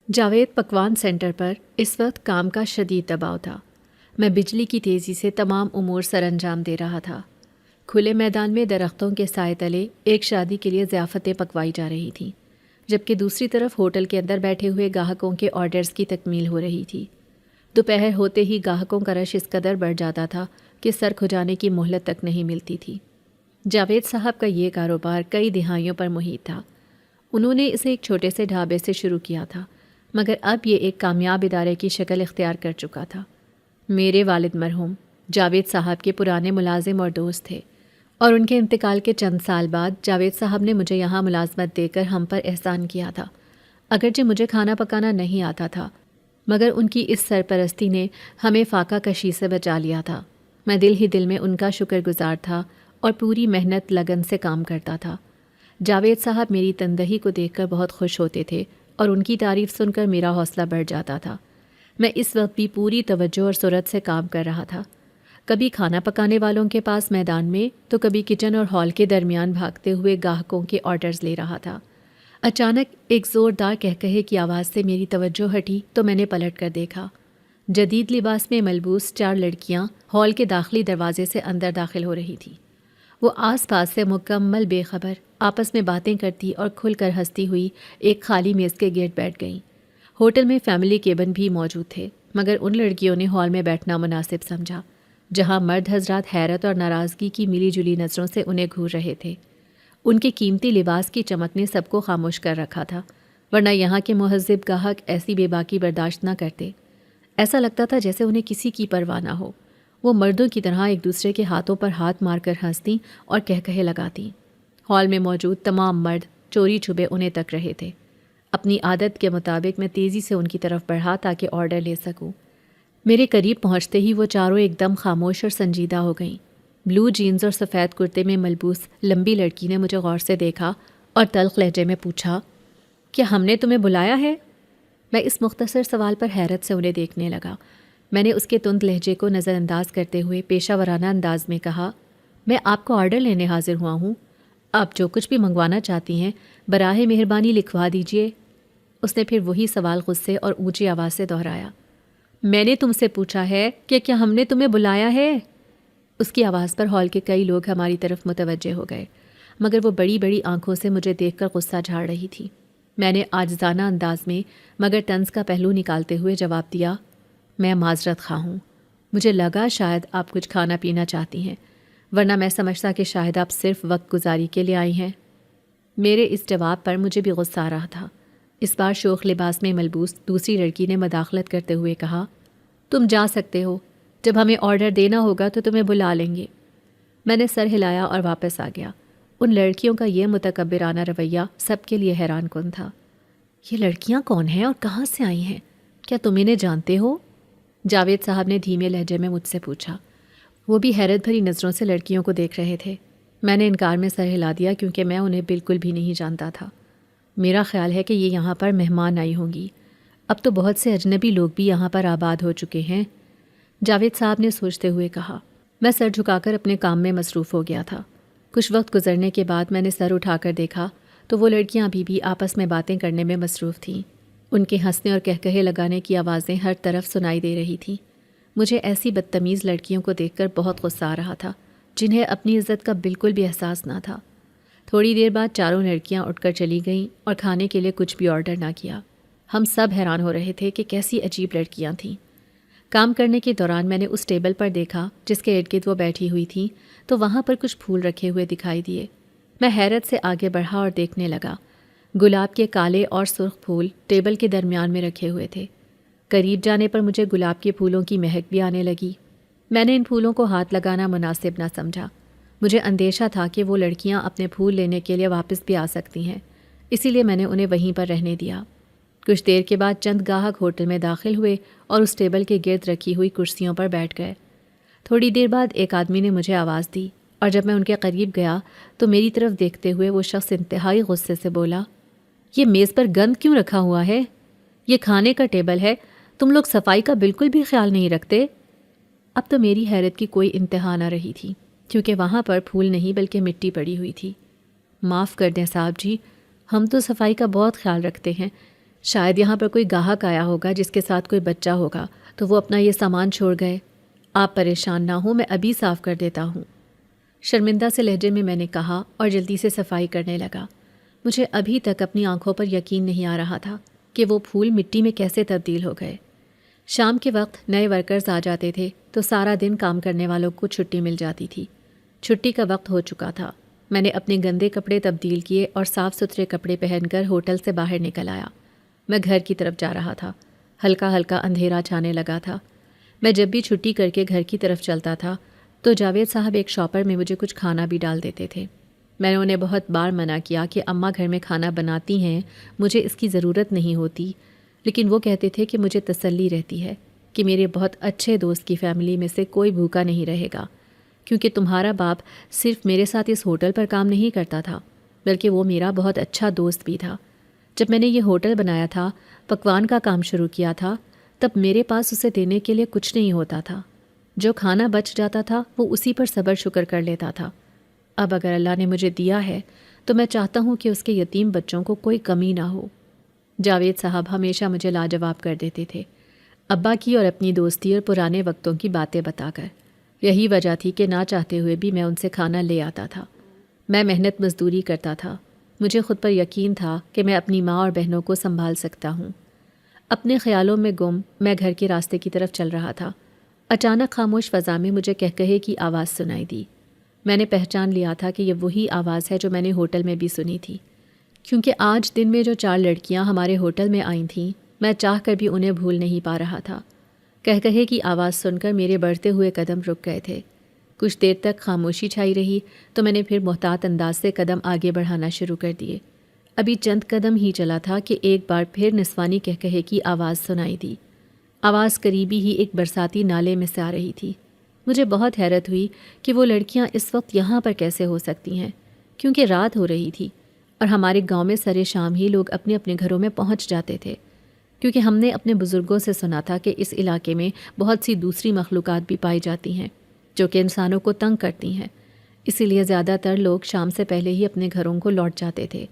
جاوید پکوان سینٹر پر اس وقت کام کا شدید دباؤ تھا۔ میں بجلی کی تیزی سے تمام امور سر انجام دے رہا تھا۔ کھلے میدان میں درختوں کے سائے تلے ایک شادی کے لیے ضیافتیں پکوائی جا رہی تھیں، جبکہ دوسری طرف ہوٹل کے اندر بیٹھے ہوئے گاہکوں کے آرڈرز کی تکمیل ہو رہی تھی۔ دوپہر ہوتے ہی گاہکوں کا رش اس قدر بڑھ جاتا تھا کہ سر کھجانے کی مہلت تک نہیں ملتی تھی۔ جاوید صاحب کا یہ کاروبار کئی دہائیوں پر محیط تھا۔ انہوں نے اسے ایک چھوٹے سے ڈھابے سے شروع کیا تھا، مگر اب یہ ایک کامیاب ادارے کی شکل اختیار کر چکا تھا۔ میرے والد مرحوم جاوید صاحب کے پرانے ملازم اور دوست تھے، اور ان کے انتقال کے چند سال بعد جاوید صاحب نے مجھے یہاں ملازمت دے کر ہم پر احسان کیا تھا۔ اگرچہ مجھے کھانا پکانا نہیں آتا تھا، مگر ان کی اس سرپرستی نے ہمیں فاقہ کشی سے بچا لیا تھا۔ میں دل ہی دل میں ان کا شکر گزار تھا اور پوری محنت لگن سے کام کرتا تھا۔ جاوید صاحب میری تندہی کو دیکھ کر بہت خوش ہوتے تھے اور ان کی تعریف سن کر میرا حوصلہ بڑھ جاتا تھا۔ میں اس وقت بھی پوری توجہ اور سرعت سے کام کر رہا تھا، کبھی کھانا پکانے والوں کے پاس میدان میں تو کبھی کچن اور ہال کے درمیان بھاگتے ہوئے گاہکوں کے آرڈرز لے رہا تھا۔ اچانک ایک زوردار کہکہے کی آواز سے میری توجہ ہٹی تو میں نے پلٹ کر دیکھا۔ جدید لباس میں ملبوس 4 لڑکیاں ہال کے داخلی دروازے سے اندر داخل ہو رہی تھیں۔ وہ آس پاس سے مکمل بے خبر آپس میں باتیں کرتی اور کھل کر ہنستی ہوئی ایک خالی میز کے گرد بیٹھ گئیں۔ ہوٹل میں فیملی کیبن بھی موجود تھے، مگر ان لڑکیوں نے ہال میں بیٹھنا مناسب سمجھا، جہاں مرد حضرات حیرت اور ناراضگی کی ملی جلی نظروں سے انہیں گھور رہے تھے۔ ان کے قیمتی لباس کی چمک نے سب کو خاموش کر رکھا تھا، ورنہ یہاں کے مہذب گاہک ایسی بے باکی برداشت نہ کرتے۔ ایسا لگتا تھا جیسے انہیں کسی کی پرواہ نہ ہو۔ وہ مردوں کی طرح ایک دوسرے کے ہاتھوں پر ہاتھ مار کر ہنستی اور کہکہے لگاتی۔ ہال میں موجود تمام مرد چوری چھپے انہیں تک رہے تھے۔ اپنی عادت کے مطابق میں تیزی سے ان کی طرف بڑھا تاکہ آرڈر لے سکوں۔ میرے قریب پہنچتے ہی وہ چاروں ایک دم خاموش اور سنجیدہ ہو گئیں۔ بلو جینز اور سفید کرتے میں ملبوس لمبی لڑکی نے مجھے غور سے دیکھا اور تلخ لہجے میں پوچھا، کیا ہم نے تمہیں بلایا ہے؟ میں اس مختصر سوال پر حیرت سے انہیں دیکھنے لگا۔ میں نے اس کے تند لہجے کو نظر انداز کرتے ہوئے پیشہ ورانہ انداز میں کہا، میں آپ کو آرڈر لینے حاضر ہوا ہوں۔ آپ جو کچھ بھی منگوانا چاہتی ہیں براہ مہربانی لکھوا دیجئے۔ اس نے پھر وہی سوال غصے اور اونچی آواز سے دہرایا، میں نے تم سے پوچھا ہے کہ کیا ہم نے تمہیں بلایا ہے؟ اس کی آواز پر ہال کے کئی لوگ ہماری طرف متوجہ ہو گئے، مگر وہ بڑی بڑی آنکھوں سے مجھے دیکھ کر غصہ جھاڑ رہی تھی۔ میں نے عاجزانہ انداز میں مگر طنز کا پہلو نکالتے ہوئے جواب دیا، میں معذرت خواہ ہوں۔ مجھے لگا شاید آپ کچھ کھانا پینا چاہتی ہیں، ورنہ میں سمجھتا کہ شاید آپ صرف وقت گزاری کے لیے آئی ہیں۔ میرے اس جواب پر مجھے بھی غصہ آ رہا تھا۔ اس بار شوخ لباس میں ملبوس دوسری لڑکی نے مداخلت کرتے ہوئے کہا، تم جا سکتے ہو، جب ہمیں آرڈر دینا ہوگا تو تمہیں بلا لیں گے۔ میں نے سر ہلایا اور واپس آ گیا۔ ان لڑکیوں کا یہ متکبرانہ رویہ سب کے لیے حیران کن تھا۔ یہ لڑکیاں کون ہیں اور کہاں سے آئی ہیں؟ کیا تم انہیں جانتے ہو؟ جاوید صاحب نے دھیمے لہجے میں مجھ سے پوچھا۔ وہ بھی حیرت بھری نظروں سے لڑکیوں کو دیکھ رہے تھے۔ میں نے انکار میں سر ہلا دیا کیونکہ میں انہیں بالکل بھی نہیں جانتا تھا۔ میرا خیال ہے کہ یہ یہاں پر مہمان آئی ہوں گی۔ اب تو بہت سے اجنبی لوگ بھی یہاں پر آباد ہو چکے ہیں، جاوید صاحب نے سوچتے ہوئے کہا۔ میں سر جھکا کر اپنے کام میں مصروف ہو گیا تھا۔ کچھ وقت گزرنے کے بعد میں نے سر اٹھا کر دیکھا تو وہ لڑکیاں ابھی بھی آپس میں باتیں کرنے میں مصروف تھیں۔ ان کے ہنسنے اور کہکہے لگانے کی آوازیں ہر طرف سنائی دے رہی تھیں۔ مجھے ایسی بدتمیز لڑکیوں کو دیکھ کر بہت غصہ آ رہا تھا جنہیں اپنی عزت کا بالکل بھی احساس نہ تھا۔ تھوڑی دیر بعد چاروں لڑکیاں اٹھ کر چلی گئیں اور کھانے کے لیے کچھ بھی آرڈر نہ کیا۔ ہم سب حیران ہو رہے تھے کہ کیسی عجیب لڑکیاں تھیں۔ کام کرنے کے دوران میں نے اس ٹیبل پر دیکھا جس کے ارد گرد وہ بیٹھی ہوئی تھیں تو وہاں پر کچھ پھول رکھے ہوئے دکھائی دیے۔ میں حیرت سے آگے بڑھا اور دیکھنے لگا۔ گلاب کے کالے اور سرخ پھول ٹیبل کے درمیان میں رکھے ہوئے تھے۔ قریب جانے پر مجھے گلاب کے پھولوں کی مہک بھی آنے لگی۔ میں نے ان پھولوں کو ہاتھ لگانا مناسب نہ سمجھا۔ مجھے اندیشہ تھا کہ وہ لڑکیاں اپنے پھول لینے کے لیے واپس بھی آ سکتی ہیں، اسی لیے میں نے انہیں وہیں پر رہنے دیا۔ کچھ دیر کے بعد چند گاہک ہوٹل میں داخل ہوئے اور اس ٹیبل کے گرد رکھی ہوئی کرسیوں پر بیٹھ گئے۔ تھوڑی دیر بعد ایک آدمی نے مجھے آواز دی اور جب میں ان کے قریب گیا تو میری طرف دیکھتے ہوئے وہ شخص انتہائی غصے سے بولا، یہ میز پر گند کیوں رکھا ہوا ہے؟ یہ کھانے کا ٹیبل ہے، تم لوگ صفائی کا بالکل بھی خیال نہیں رکھتے؟ اب تو میری حیرت کی کوئی انتہا نہ رہی تھی، کیونکہ وہاں پر پھول نہیں بلکہ مٹی پڑی ہوئی تھی۔ معاف کر دیں صاحب جی، ہم تو صفائی کا بہت خیال رکھتے ہیں، شاید یہاں پر کوئی گاہک آیا ہوگا جس کے ساتھ کوئی بچہ ہوگا، تو وہ اپنا یہ سامان چھوڑ گئے۔ آپ پریشان نہ ہوں، میں ابھی صاف کر دیتا ہوں۔ شرمندہ سے لہجے میں نے کہا اور جلدی سے صفائی کرنے لگا۔ مجھے ابھی تک اپنی آنکھوں پر یقین نہیں آ رہا تھا کہ وہ پھول مٹی میں کیسے تبدیل ہو گئے۔ شام کے وقت نئے ورکرز آ جاتے تھے تو سارا دن کام کرنے والوں کو چھٹی مل جاتی تھی۔ چھٹی کا وقت ہو چکا تھا۔ میں نے اپنے گندے کپڑے تبدیل کیے اور صاف ستھرے کپڑے پہن کر ہوٹل سے باہر نکل آیا۔ میں گھر کی طرف جا رہا تھا۔ ہلکا ہلکا اندھیرا چھانے لگا تھا۔ میں جب بھی چھٹی کر کے گھر کی طرف چلتا تھا تو جاوید صاحب ایک شاپر میں مجھے کچھ کھانا بھی ڈال دیتے تھے۔ میں نے انہیں بہت بار منع کیا کہ اماں گھر میں کھانا بناتی ہیں، مجھے اس کی ضرورت نہیں ہوتی، لیکن وہ کہتے تھے کہ مجھے تسلی رہتی ہے کہ میرے بہت اچھے دوست کی فیملی میں سے کوئی بھوکا نہیں رہے گا، کیونکہ تمہارا باپ صرف میرے ساتھ اس ہوٹل پر کام نہیں کرتا تھا بلکہ وہ میرا بہت اچھا دوست بھی تھا۔ جب میں نے یہ ہوٹل بنایا تھا، پکوان کا کام شروع کیا تھا، تب میرے پاس اسے دینے کے لیے کچھ نہیں ہوتا تھا۔ جو کھانا بچ جاتا تھا وہ اسی پر صبر شکر کر لیتا تھا۔ اب اگر اللہ نے مجھے دیا ہے تو میں چاہتا ہوں کہ اس کے یتیم بچوں کو کوئی کمی نہ ہو۔ جاوید صاحب ہمیشہ مجھے لاجواب کر دیتے تھے، ابا کی اور اپنی دوستی اور پرانے وقتوں کی باتیں بتا کر۔ یہی وجہ تھی کہ نہ چاہتے ہوئے بھی میں ان سے کھانا لے آتا تھا۔ میں محنت مزدوری کرتا تھا۔ مجھے خود پر یقین تھا کہ میں اپنی ماں اور بہنوں کو سنبھال سکتا ہوں۔ اپنے خیالوں میں گم میں گھر کے راستے کی طرف چل رہا تھا۔ اچانک خاموش فضا میں مجھے کہے کی آواز سنائی دی۔ میں نے پہچان لیا تھا کہ یہ وہی آواز ہے جو میں نے ہوٹل میں بھی سنی تھی، کیونکہ آج دن میں جو 4 لڑکیاں ہمارے ہوٹل میں آئی تھیں، میں چاہ کر بھی انہیں بھول نہیں پا رہا تھا۔ کہے کی آواز سن کر میرے بڑھتے ہوئے قدم رک گئے تھے۔ کچھ دیر تک خاموشی چھائی رہی تو میں نے پھر محتاط انداز سے قدم آگے بڑھانا شروع کر دیے۔ ابھی چند قدم ہی چلا تھا کہ ایک بار پھر نسوانی کہے کی آواز سنائی دی۔ آواز قریبی ہی ایک برساتی نالے میں سے آ رہی تھی۔ مجھے بہت حیرت ہوئی کہ وہ لڑکیاں اس وقت یہاں پر کیسے ہو سکتی ہیں، کیونکہ رات ہو رہی تھی اور ہمارے گاؤں میں سرے شام ہی لوگ اپنے اپنے گھروں میں پہنچ جاتے تھے، کیونکہ ہم نے اپنے بزرگوں سے سنا تھا کہ اس علاقے میں بہت سی دوسری مخلوقات بھی پائی جاتی ہیں جو کہ انسانوں کو تنگ کرتی ہیں۔ اسی لیے زیادہ تر لوگ شام سے پہلے ہی اپنے گھروں کو لوٹ جاتے تھے۔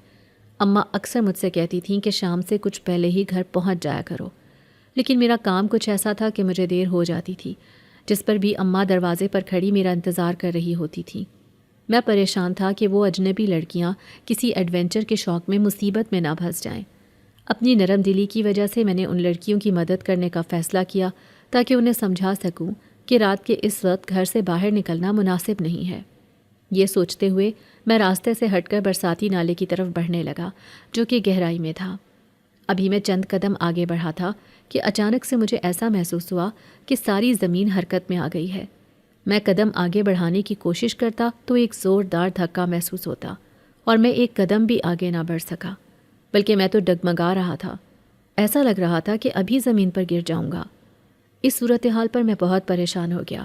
اماں اکثر مجھ سے کہتی تھیں کہ شام سے کچھ پہلے ہی گھر پہنچ جایا کرو، لیکن میرا کام کچھ ایسا تھا کہ مجھے دیر ہو جاتی تھی، جس پر بھی اماں دروازے پر کھڑی میرا انتظار کر رہی ہوتی تھی۔ میں پریشان تھا کہ وہ اجنبی لڑکیاں کسی ایڈونچر کے شوق میں مصیبت میں نہ پھنس جائیں۔ اپنی نرم دلی کی وجہ سے میں نے ان لڑکیوں کی مدد کرنے کا فیصلہ کیا تاکہ انہیں سمجھا سکوں کہ رات کے اس وقت گھر سے باہر نکلنا مناسب نہیں ہے۔ یہ سوچتے ہوئے میں راستے سے ہٹ کر برساتی نالے کی طرف بڑھنے لگا جو کہ گہرائی میں تھا۔ ابھی میں چند قدم آگے بڑھا تھا کہ اچانک سے مجھے ایسا محسوس ہوا کہ ساری زمین حرکت میں آ گئی ہے۔ میں قدم آگے بڑھانے کی کوشش کرتا تو ایک زوردار دھکا محسوس ہوتا اور میں ایک قدم بھی آگے نہ بڑھ سکا، بلکہ میں تو ڈگمگا رہا تھا۔ ایسا لگ رہا تھا کہ ابھی زمین پر گر جاؤں گا۔ اس صورتحال پر میں بہت پریشان ہو گیا۔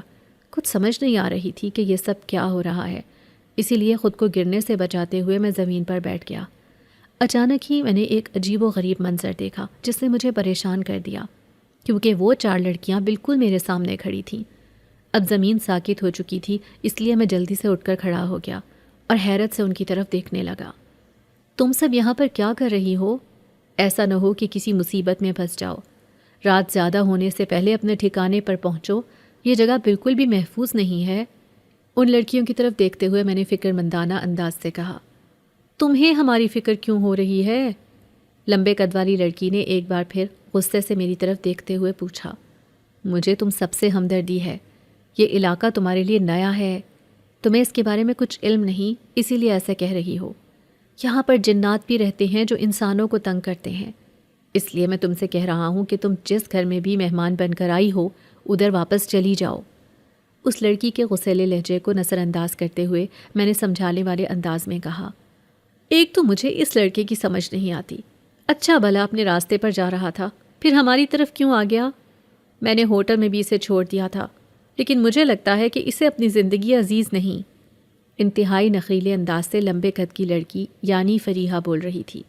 کچھ سمجھ نہیں آ رہی تھی کہ یہ سب کیا ہو رہا ہے، اسی لیے خود کو گرنے سے بچاتے ہوئے میں زمین پر بیٹھ گیا۔ اچانک ہی میں نے ایک عجیب و غریب منظر دیکھا جس نے مجھے پریشان کر دیا، کیونکہ وہ 4 لڑکیاں بالکل میرے سامنے کھڑی تھیں۔ اب زمین ساکت ہو چکی تھی، اس لیے میں جلدی سے اٹھ کر کھڑا ہو گیا اور حیرت سے ان کی طرف دیکھنے لگا۔ تم سب یہاں پر کیا کر رہی ہو؟ ایسا نہ ہو کہ کسی مصیبت میں پھنس جاؤ۔ رات زیادہ ہونے سے پہلے اپنے ٹھکانے پر پہنچو، یہ جگہ بالکل بھی محفوظ نہیں ہے۔ ان لڑکیوں کی طرف دیکھتے ہوئے میں نے فکر مندانہ انداز سے کہا، تمہیں ہماری فکر کیوں ہو رہی ہے؟ لمبے قد والی لڑکی نے ایک بار پھر غصے سے میری طرف دیکھتے ہوئے پوچھا۔ مجھے تم سب سے ہمدردی ہے، یہ علاقہ تمہارے لیے نیا ہے، تمہیں اس کے بارے میں کچھ علم نہیں، اسی لیے ایسا کہہ رہی ہو۔ یہاں پر جنات بھی رہتے ہیں جو انسانوں کو تنگ کرتے ہیں، اس لیے میں تم سے کہہ رہا ہوں کہ تم جس گھر میں بھی مہمان بن کر آئی ہو ادھر واپس چلی جاؤ۔ اس لڑکی کے غصیلے لہجے کو نظر انداز کرتے ہوئے میں نے سمجھانے والے انداز میں کہا، ایک تو مجھے اس لڑکے کی سمجھ نہیں آتی، اچھا بھلا اپنے راستے پر جا رہا تھا، پھر ہماری طرف کیوں آ گیا؟ میں نے ہوٹل میں بھی اسے چھوڑ دیا تھا، لیکن مجھے لگتا ہے کہ اسے اپنی زندگی عزیز نہیں۔ انتہائی نخریلے انداز سے لمبے قد کی لڑکی یعنی فریحہ بول رہی تھی۔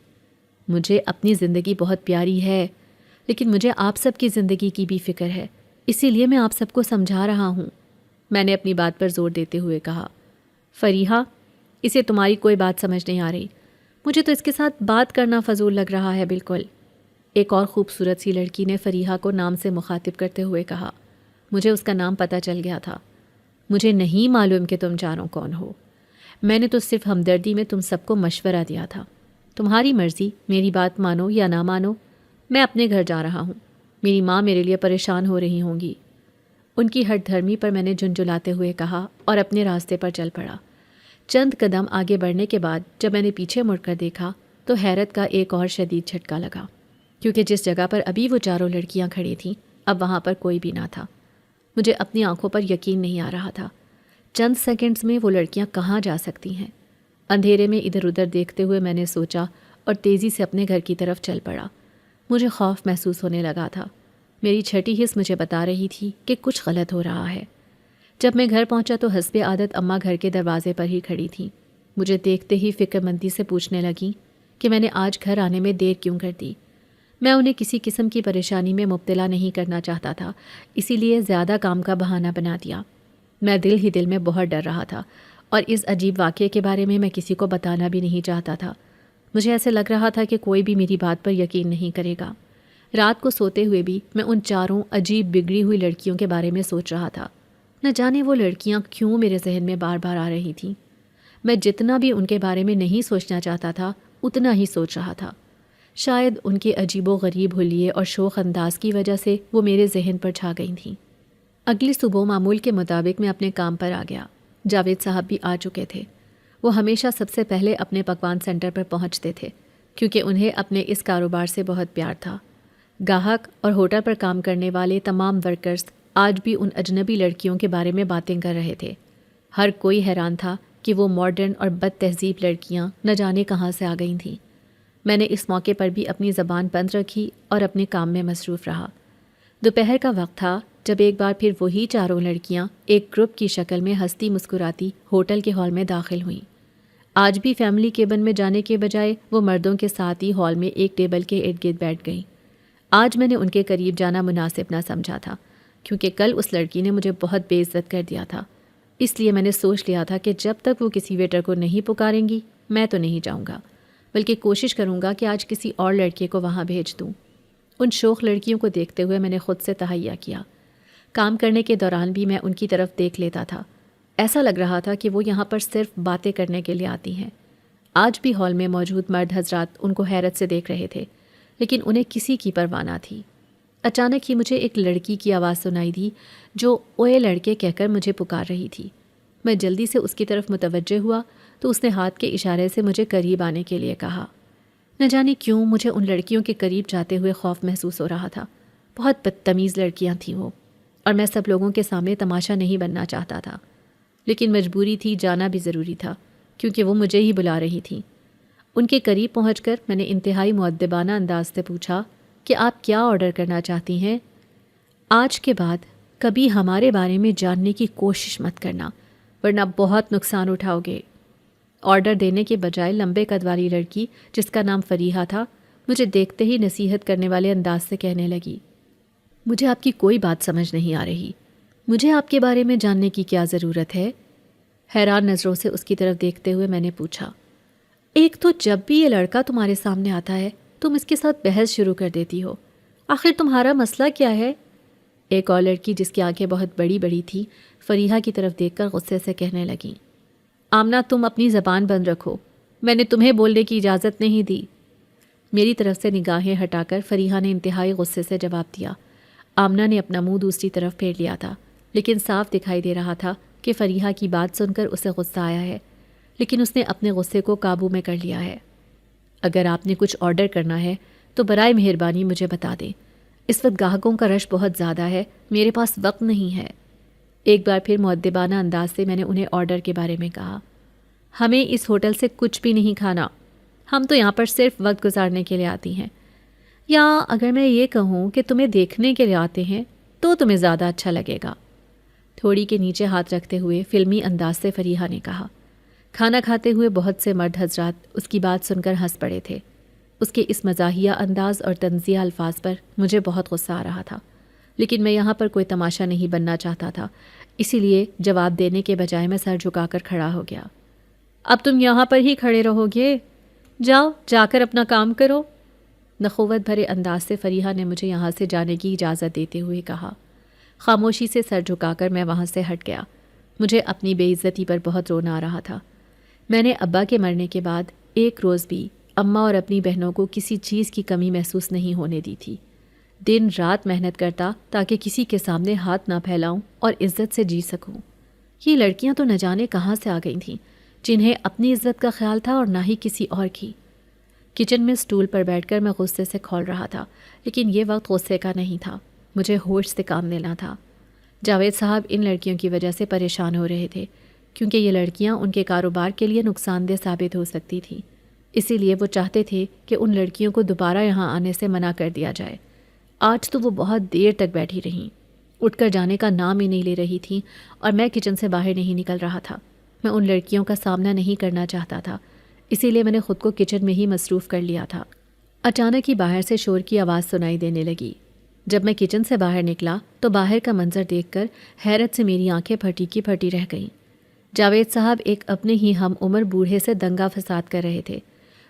مجھے اپنی زندگی بہت پیاری ہے، لیکن مجھے آپ سب کی زندگی کی بھی فکر ہے، اسی لیے میں آپ سب کو سمجھا رہا ہوں۔ میں نے اپنی بات پر زور دیتے ہوئے کہا، فریحہ، اسے تمہاری کوئی بات سمجھ نہیں آ رہی، مجھے تو اس کے ساتھ بات کرنا فضول لگ رہا ہے بالکل۔ ایک اور خوبصورت سی لڑکی نے فریحہ کو نام سے مخاطب کرتے ہوئے کہا۔ مجھے اس کا نام پتہ چل گیا تھا۔ مجھے نہیں معلوم کہ تم چاروں کون ہو، میں نے تو صرف ہمدردی میں تم سب کو مشورہ دیا تھا۔ تمہاری مرضی، میری بات مانو یا نہ مانو، میں اپنے گھر جا رہا ہوں، میری ماں میرے لیے پریشان ہو رہی ہوں گی۔ ان کی ہٹ دھرمی پر میں نے جھنجھلاتے ہوئے کہا اور اپنے راستے پر چل پڑا۔ چند قدم آگے بڑھنے کے بعد جب میں نے پیچھے مڑ کر دیکھا تو حیرت کا ایک اور شدید جھٹکا لگا، کیونکہ جس جگہ پر ابھی وہ چاروں لڑکیاں کھڑی تھیں اب وہاں پر کوئی بھی نہ تھا۔ مجھے اپنی آنکھوں پر یقین نہیں آ رہا تھا۔ چند سیکنڈز میں وہ لڑکیاں کہاں جا سکتی ہیں؟ اندھیرے میں ادھر ادھر دیکھتے ہوئے میں نے سوچا اور تیزی سے اپنے گھر کی طرف چل پڑا۔ مجھے خوف محسوس ہونے لگا تھا۔ میری چھٹی حس مجھے بتا رہی تھی کہ کچھ غلط ہو رہا ہے۔ جب میں گھر پہنچا تو حسب عادت اماں گھر کے دروازے پر ہی کھڑی تھیں۔ مجھے دیکھتے ہی فکر مندی سے پوچھنے لگیں کہ میں نے آج گھر آنے میں دیر کیوں کر دی۔ میں انہیں کسی قسم کی پریشانی میں مبتلا نہیں کرنا چاہتا تھا، اسی لیے زیادہ کام کا بہانہ بنا دیا۔ میں دل ہی دل میں بہت ڈر رہا تھا اور اس عجیب واقعے کے بارے میں کسی کو بتانا بھی نہیں چاہتا تھا۔ مجھے ایسے لگ رہا تھا کہ کوئی بھی میری بات پر یقین نہیں کرے گا۔ رات کو سوتے ہوئے بھی میں ان چاروں عجیب بگڑی ہوئی لڑکیوں کے بارے میں سوچ رہا تھا۔ نہ جانے وہ لڑکیاں کیوں میرے ذہن میں بار بار آ رہی تھیں۔ میں جتنا بھی ان کے بارے میں نہیں سوچنا چاہتا تھا اتنا ہی سوچ رہا تھا۔ شاید ان کے عجیب و غریب حلیے اور شوخ انداز کی وجہ سے وہ میرے ذہن پر چھا گئی تھیں۔ اگلی صبح معمول کے مطابق میں اپنے کام پر آ گیا۔ جاوید صاحب بھی آ چکے تھے۔ وہ ہمیشہ سب سے پہلے اپنے پکوان سینٹر پر پہنچتے تھے کیونکہ انہیں اپنے اس کاروبار سے بہت پیار تھا۔ گاہک اور ہوٹل پر کام کرنے والے تمام ورکرز آج بھی ان اجنبی لڑکیوں کے بارے میں باتیں کر رہے تھے۔ ہر کوئی حیران تھا کہ وہ ماڈرن اور بد تہذیب لڑکیاں نہ جانے کہاں سے آ گئی تھیں۔ میں نے اس موقع پر بھی اپنی زبان بند رکھی اور اپنے کام میں مصروف رہا۔ دوپہر کا وقت تھا جب ایک بار پھر وہی چاروں لڑکیاں ایک گروپ کی شکل میں ہنستی مسکراتی ہوٹل کے ہال میں داخل ہوئیں۔ آج بھی فیملی کیبن میں جانے کے بجائے وہ مردوں کے ساتھ ہی ہال میں ایک ٹیبل کے ارد گرد بیٹھ گئیں۔ آج میں نے ان کے قریب جانا مناسب نہ سمجھا تھا کیونکہ کل اس لڑکی نے مجھے بہت بے عزت کر دیا تھا۔ اس لیے میں نے سوچ لیا تھا کہ جب تک وہ کسی ویٹر کو نہیں پکاریں گی میں تو نہیں جاؤں گا، بلکہ کوشش کروں گا کہ آج کسی اور لڑکے کو وہاں بھیج دوں۔ ان شوخ لڑکیوں کو دیکھتے ہوئے میں نے خود سے تہیہ کیا۔ کام کرنے کے دوران بھی میں ان کی طرف دیکھ لیتا تھا۔ ایسا لگ رہا تھا کہ وہ یہاں پر صرف باتیں کرنے کے لیے آتی ہیں۔ آج بھی ہال میں موجود مرد حضرات ان کو حیرت سے دیکھ رہے تھے، لیکن انہیں کسی کی پرواہ نہ تھی۔ اچانک ہی مجھے ایک لڑکی کی آواز سنائی دی جو اوئے لڑکے کہہ کر مجھے پکار رہی تھی۔ میں جلدی سے اس کی طرف متوجہ ہوا تو اس نے ہاتھ کے اشارے سے مجھے قریب آنے کے لیے کہا۔ نہ جانے کیوں مجھے ان لڑکیوں کے قریب جاتے ہوئے خوف محسوس ہو رہا تھا۔ بہت بدتمیز لڑکیاں تھیں وہ، اور میں سب لوگوں کے سامنے تماشا نہیں بننا چاہتا تھا، لیکن مجبوری تھی، جانا بھی ضروری تھا کیونکہ وہ مجھے ہی بلا رہی تھیں۔ ان کے قریب پہنچ کر میں نے انتہائی مؤدبانہ انداز سے پوچھا کہ آپ کیا آرڈر کرنا چاہتی ہیں؟ آج کے بعد کبھی ہمارے بارے میں جاننے کی کوشش مت کرنا ورنہ بہت نقصان اٹھاؤ گے۔ آرڈر دینے کے بجائے لمبے قد والی لڑکی جس کا نام فریحہ تھا مجھے دیکھتے ہی نصیحت کرنے والے انداز سے کہنے لگی، مجھے آپ کی کوئی بات سمجھ نہیں آ رہی، مجھے آپ کے بارے میں جاننے کی کیا ضرورت ہے؟ حیران نظروں سے اس کی طرف دیکھتے ہوئے میں نے پوچھا۔ ایک تو جب بھی یہ لڑکا تمہارے سامنے آتا ہے تم اس کے ساتھ بحث شروع کر دیتی ہو، آخر تمہارا مسئلہ کیا ہے؟ ایک اور لڑکی جس کی آنکھیں بہت بڑی بڑی تھی فریحہ کی طرف دیکھ کر غصے سے کہنے لگی، آمنہ تم اپنی زبان بند رکھو، میں نے تمہیں بولنے کی اجازت نہیں دی۔ میری طرف سے نگاہیں ہٹا کر فریحہ نے انتہائی غصے سے جواب دیا۔ آمنہ نے اپنا منہ دوسری طرف پھیر لیا تھا، لیکن صاف دکھائی دے رہا تھا کہ فریحہ کی بات سن کر اسے غصہ آیا ہے، لیکن اس نے اپنے غصے کو قابو میں کر لیا ہے۔ اگر آپ نے کچھ آرڈر کرنا ہے تو برائے مہربانی مجھے بتا دیں، اس وقت گاہکوں کا رش بہت زیادہ ہے، میرے پاس وقت نہیں ہے۔ ایک بار پھر مؤدبانہ انداز سے میں نے انہیں آرڈر کے بارے میں کہا۔ ہمیں اس ہوٹل سے کچھ بھی نہیں کھانا، ہم تو یہاں پر صرف وقت گزارنے کے لیے آتی ہیں، یا اگر میں یہ کہوں کہ تمہیں دیکھنے کے لیے آتے ہیں تو تمہیں زیادہ اچھا لگے گا۔ تھوڑی کے نیچے ہاتھ رکھتے ہوئے فلمی انداز سے فریحہ نے کہا۔ کھانا کھاتے ہوئے بہت سے مرد حضرات اس کی بات سن کر ہنس پڑے تھے۔ اس کے اس مزاحیہ انداز اور طنزیہ الفاظ پر مجھے بہت غصہ آ رہا تھا، لیکن میں یہاں پر کوئی تماشا نہیں بننا چاہتا تھا، اسی لیے جواب دینے کے بجائے میں سر جھکا کر کھڑا ہو گیا۔ اب تم یہاں پر ہی کھڑے رہو گے؟ جاؤ جا کر اپنا کام کرو۔ نخوت بھرے انداز سے فریحہ نے مجھے یہاں سے جانے کی اجازت دیتے ہوئے کہا۔ خاموشی سے سر جھکا کر میں وہاں سے ہٹ گیا۔ مجھے اپنی بے عزتی پر بہت رونا آ رہا تھا۔ میں نے ابا کے مرنے کے بعد ایک روز بھی اماں اور اپنی بہنوں کو کسی چیز کی کمی محسوس نہیں ہونے دی تھی۔ دن رات محنت کرتا تاکہ کسی کے سامنے ہاتھ نہ پھیلاؤں اور عزت سے جی سکوں۔ یہ لڑکیاں تو نہ جانے کہاں سے آ گئی تھیں، جنہیں اپنی عزت کا خیال تھا اور نہ ہی کسی اور کی۔ کچن میں سٹول پر بیٹھ کر میں غصے سے کھول رہا تھا، لیکن یہ وقت غصے کا نہیں تھا، مجھے ہوش سے کام لینا تھا۔ جاوید صاحب ان لڑکیوں کی وجہ سے پریشان ہو رہے تھے، کیونکہ یہ لڑکیاں ان کے کاروبار کے لیے نقصان دہ ثابت ہو سکتی تھیں۔ اسی لیے وہ چاہتے تھے کہ ان لڑکیوں کو دوبارہ یہاں آنے سے منع کر دیا جائے۔ آج تو وہ بہت دیر تک بیٹھی رہیں، اٹھ کر جانے کا نام ہی نہیں لے رہی تھیں، اور میں کچن سے باہر نہیں نکل رہا تھا۔ میں ان لڑکیوں کا سامنا نہیں کرنا چاہتا تھا، اسی لیے میں نے خود کو کچن میں ہی مصروف کر لیا تھا۔ اچانک ہی باہر سے شور کی آواز سنائی دینے لگی۔ جب میں کچن سے باہر نکلا تو باہر کا منظر دیکھ کر حیرت سے میری آنکھیں پھٹی کی پھٹی رہ گئیں۔ جاوید صاحب ایک اپنے ہی ہم عمر بوڑھے سے دنگا فساد کر رہے تھے۔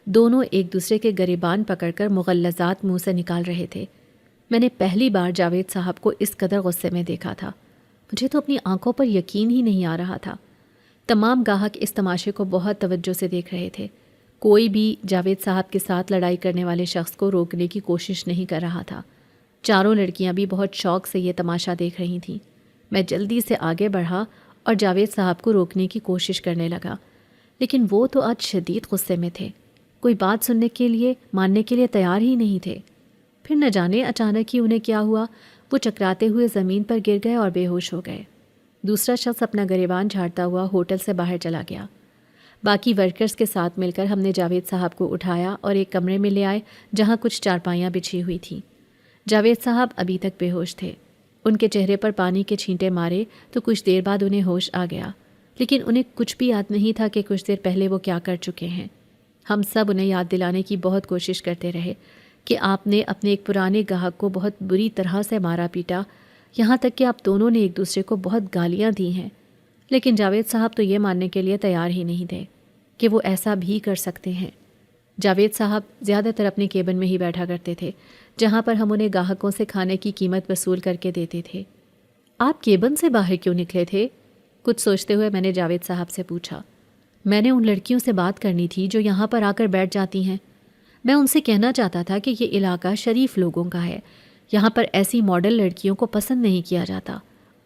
دونوں ایک دوسرے کے گریبان پکڑ کر مغلظات منہ سے نکال رہے تھے۔ میں نے پہلی بار جاوید صاحب کو اس قدر غصے میں دیکھا تھا۔ مجھے تو اپنی آنکھوں پر یقین ہی نہیں آ رہا تھا۔ تمام گاہک اس تماشے کو بہت توجہ سے دیکھ رہے تھے۔ کوئی بھی جاوید صاحب کے ساتھ لڑائی کرنے والے شخص کو روکنے کی کوشش نہیں کر رہا تھا۔ چاروں لڑکیاں بھی بہت شوق سے یہ تماشا دیکھ رہی تھیں۔ میں جلدی سے آگے بڑھا اور جاوید صاحب کو روکنے کی کوشش کرنے لگا، لیکن وہ تو آج شدید غصے میں تھے، کوئی بات سننے کے لیے ماننے کے لیے تیار ہی نہیں تھے۔ پھر نہ جانے اچانک ہی انہیں کیا ہوا، وہ چکراتے ہوئے زمین پر گر گئے اور بے ہوش ہو گئے۔ دوسرا شخص اپنا گریبان جھاڑتا ہوا ہوٹل سے باہر چلا گیا۔ باقی ورکرز کے ساتھ مل کر ہم نے جاوید صاحب کو اٹھایا اور ایک کمرے میں لے آئے جہاں کچھ چارپائیاں بچھی ہوئی تھیں۔ جاوید صاحب ابھی تک بے ہوش تھے۔ ان کے چہرے پر پانی کے چھینٹے مارے تو کچھ دیر بعد انہیں ہوش آ گیا، لیکن انہیں کچھ بھی یاد نہیں تھا کہ کچھ دیر پہلے وہ کیا کر چکے ہیں۔ ہم سب انہیں یاد دلانے کی بہت کوشش کرتے رہے کہ آپ نے اپنے ایک پرانے گاہک کو بہت بری طرح سے مارا پیٹا، یہاں تک کہ آپ دونوں نے ایک دوسرے کو بہت گالیاں دی ہیں، لیکن جاوید صاحب تو یہ ماننے کے لیے تیار ہی نہیں تھے کہ وہ ایسا بھی کر سکتے ہیں۔ جاوید صاحب زیادہ تر اپنے کیبن میں ہی بیٹھا کرتے تھے، جہاں پر ہم انہیں گاہکوں سے کھانے کی قیمت وصول کر کے دیتے تھے۔ آپ کیبن سے باہر کیوں نکلے تھے؟ کچھ سوچتے ہوئے میں نے جاوید صاحب سے پوچھا۔ میں نے ان لڑکیوں سے بات کرنی تھی جو یہاں پر آ کر بیٹھ جاتی ہیں۔ میں ان سے کہنا چاہتا تھا کہ یہ علاقہ شریف لوگوں کا ہے، یہاں پر ایسی ماڈل لڑکیوں کو پسند نہیں کیا جاتا،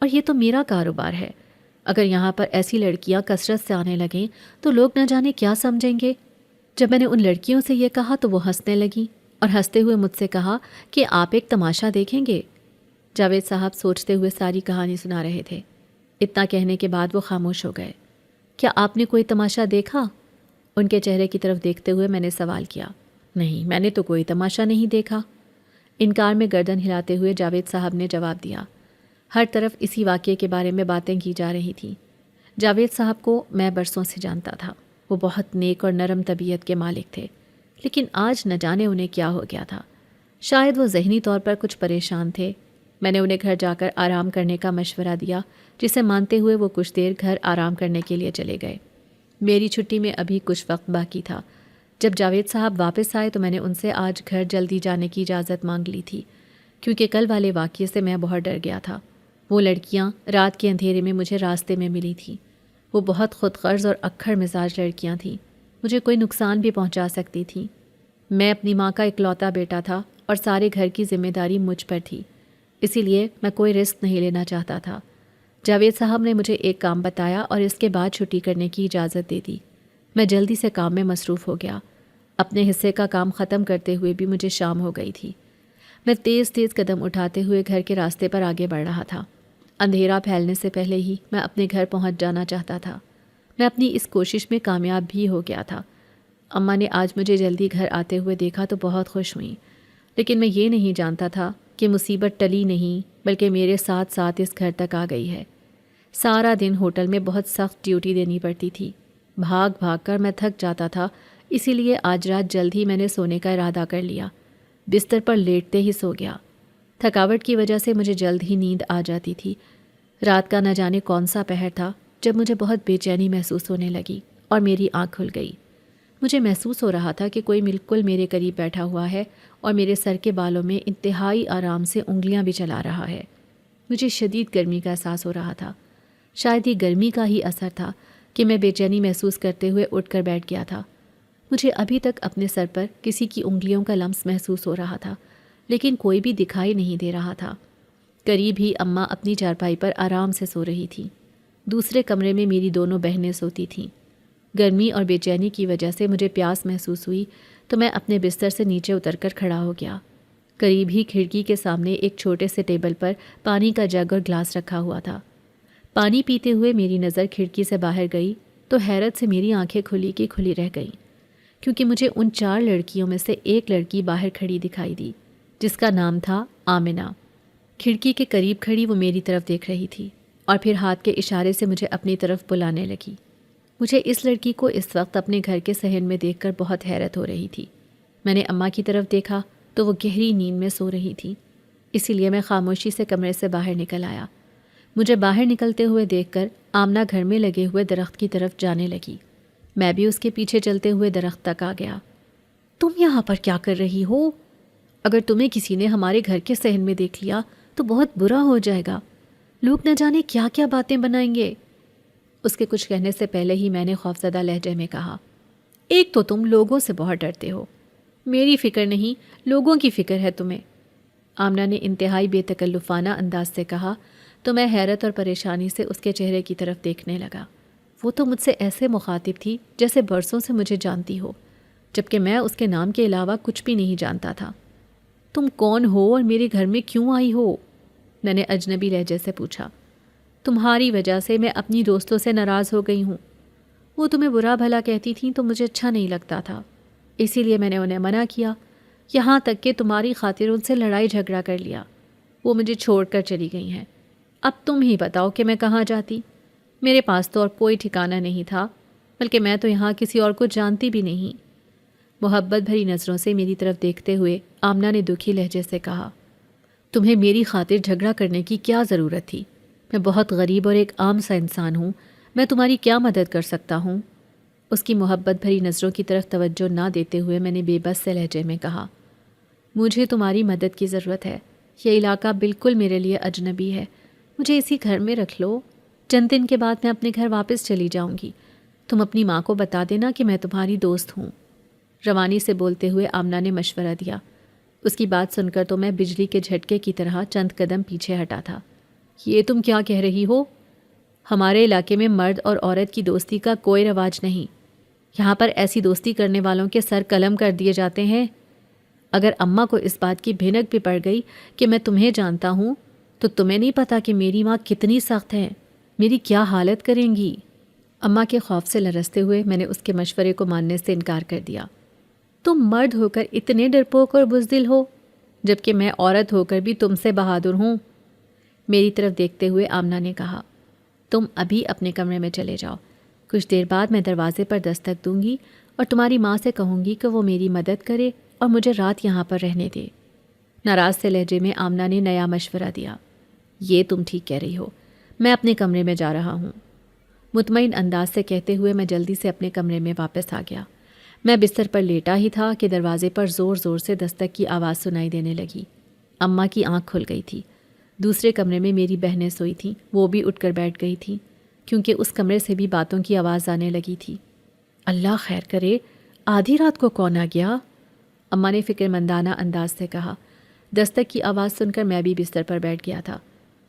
اور یہ تو میرا کاروبار ہے۔ اگر یہاں پر ایسی لڑکیاں کثرت سے آنے لگیں تو لوگ نہ جانے کیا سمجھیں گے۔ جب میں نے ان لڑکیوں سے یہ کہا تو وہ ہنسنے لگیں اور ہنستے ہوئے مجھ سے کہا کہ آپ ایک تماشا دیکھیں گے۔ جاوید صاحب سوچتے ہوئے ساری کہانی سنا رہے تھے۔ اتنا کہنے کے بعد وہ خاموش ہو گئے۔ کیا آپ نے کوئی تماشا دیکھا؟ ان کے چہرے کی طرف دیکھتے ہوئے میں نے سوال کیا۔ نہیں، میں نے تو کوئی تماشا نہیں دیکھا، انکار میں گردن ہلاتے ہوئے جاوید صاحب نے جواب دیا۔ ہر طرف اسی واقعے کے بارے میں باتیں کی جا رہی تھیں۔ جاوید صاحب کو میں برسوں سے جانتا تھا، وہ بہت نیک اور نرم طبیعت کے مالک تھے، لیکن آج نہ جانے انہیں کیا ہو گیا تھا۔ شاید وہ ذہنی طور پر کچھ پریشان تھے۔ میں نے انہیں گھر جا کر آرام کرنے کا مشورہ دیا، جسے مانتے ہوئے وہ کچھ دیر گھر آرام کرنے کے لیے چلے گئے۔ میری چھٹی میں ابھی کچھ وقت باقی تھا۔ جب جاوید صاحب واپس آئے تو میں نے ان سے آج گھر جلدی جانے کی اجازت مانگ لی تھی، کیونکہ کل والے واقعے سے میں بہت ڈر گیا تھا۔ وہ لڑکیاں رات کے اندھیرے میں مجھے راستے میں ملی تھیں۔ وہ بہت خود غرض اور اکھڑ مزاج لڑکیاں تھیں، مجھے کوئی نقصان بھی پہنچا سکتی تھیں۔ میں اپنی ماں کا اکلوتا بیٹا تھا اور سارے گھر کی ذمہ داری مجھ پر تھی، اسی لیے میں کوئی رسک نہیں لینا چاہتا تھا۔ جاوید صاحب نے مجھے ایک کام بتایا اور اس کے بعد چھٹی کرنے کی اجازت دے دی۔ میں جلدی سے کام میں مصروف ہو گیا۔ اپنے حصے کا کام ختم کرتے ہوئے بھی مجھے شام ہو گئی تھی۔ میں تیز تیز قدم اٹھاتے ہوئے گھر کے راستے پر آگے بڑھ رہا تھا۔ اندھیرا پھیلنے سے پہلے ہی میں اپنے گھر پہنچ جانا چاہتا تھا۔ میں اپنی اس کوشش میں کامیاب بھی ہو گیا تھا۔ اماں نے آج مجھے جلدی گھر آتے ہوئے دیکھا تو بہت خوش ہوئیں، لیکن میں یہ نہیں جانتا تھا کہ مصیبت ٹلی نہیں بلکہ میرے ساتھ ساتھ اس گھر تک آ گئی ہے۔ سارا دن ہوٹل میں بہت سخت ڈیوٹی دینی پڑتی تھی، بھاگ بھاگ کر میں تھک جاتا تھا، اسی لیے آج رات جلد ہی میں نے سونے کا ارادہ کر لیا۔ بستر پر لیٹتے ہی سو گیا۔ تھکاوٹ کی وجہ سے مجھے جلد ہی نیند آ جاتی تھی۔ رات کا نہ جانے کون سا پہر تھا جب مجھے بہت بے چینی محسوس ہونے لگی اور میری آنکھ کھل گئی۔ مجھے محسوس ہو رہا تھا کہ کوئی بالکل میرے قریب بیٹھا ہوا ہے اور میرے سر کے بالوں میں انتہائی آرام سے انگلیاں بھی چلا رہا ہے۔ مجھے شدید گرمی کا احساس ہو رہا تھا۔ شاید یہ گرمی کا ہی اثر تھا کہ میں بے چینی محسوس کرتے ہوئے اٹھ کر بیٹھ گیا تھا۔ مجھے ابھی تک اپنے سر پر کسی کی انگلیوں کا لمس محسوس ہو رہا تھا، لیکن کوئی بھی دکھائی نہیں دے رہا تھا۔ قریب ہی اماں اپنی چارپائی پر آرام سے سو رہی تھی۔ دوسرے کمرے میں میری دونوں بہنیں سوتی تھیں۔ گرمی اور بے چینی کی وجہ سے مجھے پیاس محسوس ہوئی تو میں اپنے بستر سے نیچے اتر کر کھڑا ہو گیا۔ قریب ہی کھڑکی کے سامنے ایک چھوٹے سے ٹیبل پر پانی کا جگ اور گلاس رکھا ہوا تھا۔ پانی پیتے ہوئے میری نظر کھڑکی سے باہر گئی تو حیرت سے میری آنکھیں کھلی کی کھلی رہ گئیں، کیونکہ مجھے ان 4 لڑکیوں میں سے ایک لڑکی باہر کھڑی دکھائی دی، جس کا نام تھا آمنہ۔ کھڑکی کے قریب کھڑی وہ میری طرف دیکھ رہی تھی اور پھر ہاتھ کے اشارے سے مجھے اپنی طرف بلانے لگی۔ مجھے اس لڑکی کو اس وقت اپنے گھر کے صحن میں دیکھ کر بہت حیرت ہو رہی تھی۔ میں نے اماں کی طرف دیکھا تو وہ گہری نیند میں سو رہی تھی، اسی لیے میں خاموشی سے کمرے سے باہر نکل آیا۔ مجھے باہر نکلتے ہوئے دیکھ کر آمنہ گھر میں لگے ہوئے درخت کی طرف جانے لگی۔ میں بھی اس کے پیچھے چلتے ہوئے درخت تک آ گیا۔ تم یہاں پر کیا کر رہی ہو؟ اگر تمہیں کسی نے ہمارے گھر کے صحن میں دیکھ لیا تو بہت برا ہو جائے گا، لوگ نہ جانے کیا کیا باتیں بنائیں گے۔ اس کے کچھ کہنے سے پہلے ہی میں نے خوفزدہ لہجے میں کہا، ایک تو تم لوگوں سے بہت ڈرتے ہو، میری فکر نہیں لوگوں کی فکر ہے تمہیں۔ آمنہ نے انتہائی بے تکلفانہ انداز سے کہا تو میں حیرت اور پریشانی سے اس کے چہرے کی طرف دیکھنے لگا۔ وہ تو مجھ سے ایسے مخاطب تھی جیسے برسوں سے مجھے جانتی ہو، جبکہ میں اس کے نام کے علاوہ کچھ بھی نہیں جانتا تھا۔ تم کون ہو اور میرے گھر میں کیوں آئی ہو؟ میں نے اجنبی لہجے سے پوچھا۔ تمہاری وجہ سے میں اپنی دوستوں سے ناراض ہو گئی ہوں۔ وہ تمہیں برا بھلا کہتی تھیں تو مجھے اچھا نہیں لگتا تھا، اسی لیے میں نے انہیں منع کیا، یہاں تک کہ تمہاری خاطر ان سے لڑائی جھگڑا کر لیا۔ وہ مجھے چھوڑ کر چلی گئی ہیں۔ اب تم ہی بتاؤ کہ میں کہاں جاتی؟ میرے پاس تو اور کوئی ٹھکانہ نہیں تھا، بلکہ میں تو یہاں کسی اور کو جانتی بھی نہیں۔ محبت بھری نظروں سے میری طرف دیکھتے ہوئے آمنہ نے دکھی لہجے سے کہا، تمہیں میری خاطر جھگڑا کرنے کی کیا ضرورت تھی؟ میں بہت غریب اور ایک عام سا انسان ہوں، میں تمہاری کیا مدد کر سکتا ہوں؟ اس کی محبت بھری نظروں کی طرف توجہ نہ دیتے ہوئے میں نے بے بس سے لہجے میں کہا، مجھے تمہاری مدد کی ضرورت ہے، یہ علاقہ بالکل میرے لیے اجنبی ہے، مجھے اسی گھر میں رکھ لو، چند دن کے بعد میں اپنے گھر واپس چلی جاؤں گی، تم اپنی ماں کو بتا دینا کہ میں تمہاری دوست ہوں۔ روانی سے بولتے ہوئے آمنہ نے مشورہ دیا۔ اس کی بات سن کر تو میں بجلی کے جھٹکے کی طرح چند قدم پیچھے ہٹا تھا۔ یہ تم کیا کہہ رہی ہو؟ ہمارے علاقے میں مرد اور عورت کی دوستی کا کوئی رواج نہیں، یہاں پر ایسی دوستی کرنے والوں کے سر قلم کر دیے جاتے ہیں۔ اگر اماں کو اس بات کی بھنک بھی پڑ گئی کہ میں تمہیں جانتا ہوں تو تمہیں نہیں پتا کہ میری ماں کتنی سخت ہے، میری کیا حالت کریں گی۔ اماں کے خوف سے لرزتے ہوئے میں نے اس کے مشورے کو ماننے سے انکار کر دیا۔ تم مرد ہو کر اتنے ڈرپوک اور بزدل ہو، جبکہ میں عورت ہو کر بھی تم سے بہادر ہوں۔ میری طرف دیکھتے ہوئے آمنہ نے کہا، تم ابھی اپنے کمرے میں چلے جاؤ، کچھ دیر بعد میں دروازے پر دستک دوں گی اور تمہاری ماں سے کہوں گی کہ وہ میری مدد کرے اور مجھے رات یہاں پر رہنے دے۔ ناراض سے لہجے میں آمنہ نے نیا مشورہ دیا، یہ تم ٹھیک کہہ رہی ہو، میں اپنے کمرے میں جا رہا ہوں۔ مطمئن انداز سے کہتے ہوئے میں جلدی سے اپنے کمرے میں واپس آ گیا۔ میں بستر پر لیٹا ہی تھا کہ دروازے پر زور زور سے دستک کی آواز سنائی دینے لگی۔ اماں کی آنکھ کھل گئی تھی۔ دوسرے کمرے میں میری بہنیں سوئی تھیں، وہ بھی اٹھ کر بیٹھ گئی تھیں، کیونکہ اس کمرے سے بھی باتوں کی آواز آنے لگی تھی۔ اللہ خیر کرے، آدھی رات کو کون آ گیا؟ اماں نے فکر مندانہ انداز سے کہا۔ دستک کی آواز سن کر میں بھی بستر پر بیٹھ گیا تھا۔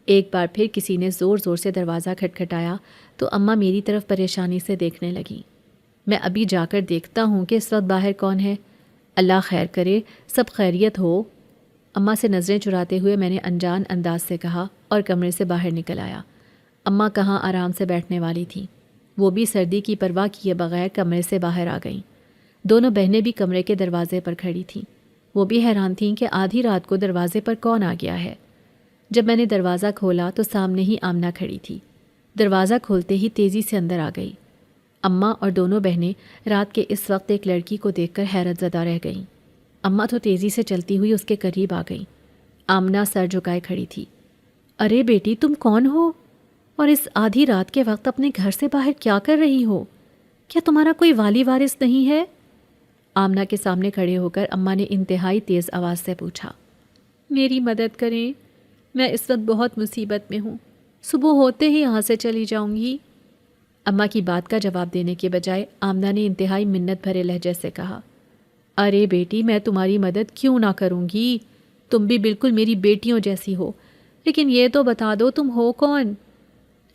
ایک بار پھر کسی نے زور زور سے دروازہ کھٹکھٹایا تو اماں میری طرف پریشانی سے دیکھنے لگیں۔ میں ابھی جا کر دیکھتا ہوں کہ اس وقت باہر کون ہے، اللہ خیر کرے، سب خیریت ہو۔ اماں سے نظریں چراتے ہوئے میں نے انجان انداز سے کہا اور کمرے سے باہر نکل آیا۔ اماں کہاں آرام سے بیٹھنے والی تھیں، وہ بھی سردی کی پرواہ کیے بغیر کمرے سے باہر آ گئیں۔ دونوں بہنیں بھی کمرے کے دروازے پر کھڑی تھیں، وہ بھی حیران تھیں کہ آدھی رات کو دروازے پر کون آ گیا ہے۔ جب میں نے دروازہ کھولا تو سامنے ہی آمنہ کھڑی تھی۔ دروازہ کھولتے ہی تیزی سے اندر آ گئی۔ اماں اور دونوں بہنیں رات کے اس وقت ایک لڑکی کو دیکھ کر حیرت زدہ رہ گئیں۔ اماں تو تیزی سے چلتی ہوئی اس کے قریب آ گئیں۔ آمنہ سر جھکائے کھڑی تھی۔ ارے بیٹی، تم کون ہو اور اس آدھی رات کے وقت اپنے گھر سے باہر کیا کر رہی ہو؟ کیا تمہارا کوئی والی وارث نہیں ہے؟ آمنہ کے سامنے کھڑے ہو کر اماں نے انتہائی تیز آواز سے پوچھا، میری مدد کریں، میں اس وقت بہت مصیبت میں ہوں، صبح ہوتے ہی یہاں سے چلی جاؤں گی۔ اماں کی بات کا جواب دینے کے بجائے آمنہ نے انتہائی منت بھرے لہجے سے کہا، ارے بیٹی، میں تمہاری مدد کیوں نہ کروں گی، تم بھی بالکل میری بیٹیوں جیسی ہو، لیکن یہ تو بتا دو تم ہو کون؟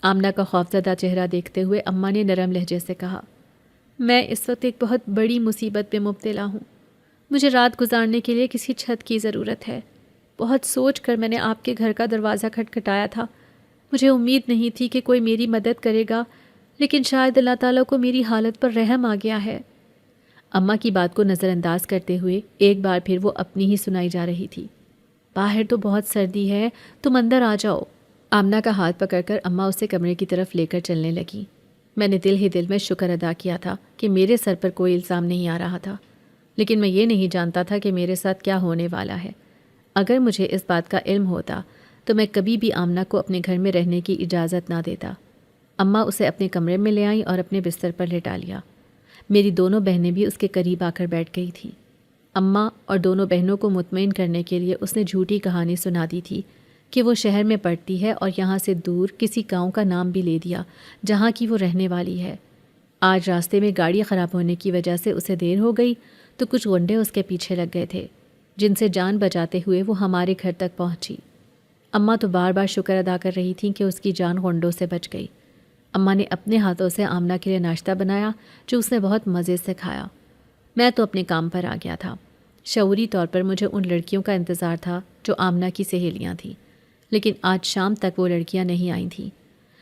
آمنہ کا خوفزدہ چہرہ دیکھتے ہوئے اماں نے نرم لہجے سے کہا، میں اس وقت ایک بہت بڑی مصیبت میں مبتلا ہوں، مجھے رات گزارنے کے لیے کسی چھت کی ضرورت ہے۔ بہت سوچ کر میں نے آپ کے گھر کا دروازہ کھٹکھٹایا تھا، مجھے امید نہیں تھی کہ کوئی میری مدد کرے گا، لیکن شاید اللہ تعالیٰ کو میری حالت پر رحم آ گیا ہے۔ اماں کی بات کو نظر انداز کرتے ہوئے ایک بار پھر وہ اپنی ہی سنائی جا رہی تھی، باہر تو بہت سردی ہے، تم اندر آ جاؤ۔ آمنہ کا ہاتھ پکڑ کر اماں اسے کمرے کی طرف لے کر چلنے لگیں۔ میں نے دل ہی دل میں شکر ادا کیا تھا کہ میرے سر پر کوئی الزام نہیں آ رہا تھا، لیکن میں یہ نہیں جانتا تھا کہ میرے ساتھ کیا ہونے والا ہے۔ اگر مجھے اس بات کا علم ہوتا تو میں کبھی بھی آمنہ کو اپنے گھر میں رہنے کی اجازت نہ دیتا۔ اماں اسے اپنے کمرے میں لے آئیں اور اپنے بستر پر لٹا لیا۔ میری دونوں بہنیں بھی اس کے قریب آ کر بیٹھ گئی تھیں۔ اماں اور دونوں بہنوں کو مطمئن کرنے کے لیے اس نے جھوٹی کہانی سنا دی تھی کہ وہ شہر میں پڑھتی ہے اور یہاں سے دور کسی گاؤں کا نام بھی لے دیا جہاں کی وہ رہنے والی ہے۔ آج راستے میں گاڑی خراب ہونے کی وجہ سے اسے دیر ہو گئی تو کچھ غنڈے اس کے پیچھے لگ گئے تھے، جن سے جان بچاتے ہوئے وہ ہمارے گھر تک پہنچی۔ اماں تو بار بار شکر ادا کر رہی تھیں کہ اس کی جان غنڈوں سے بچ گئی۔ اماں نے اپنے ہاتھوں سے آمنہ کے لیے ناشتہ بنایا جو اس نے بہت مزے سے کھایا۔ میں تو اپنے کام پر آ گیا تھا۔ شعوری طور پر مجھے ان لڑکیوں کا انتظار تھا جو آمنہ کی سہیلیاں تھیں، لیکن آج شام تک وہ لڑکیاں نہیں آئی تھیں۔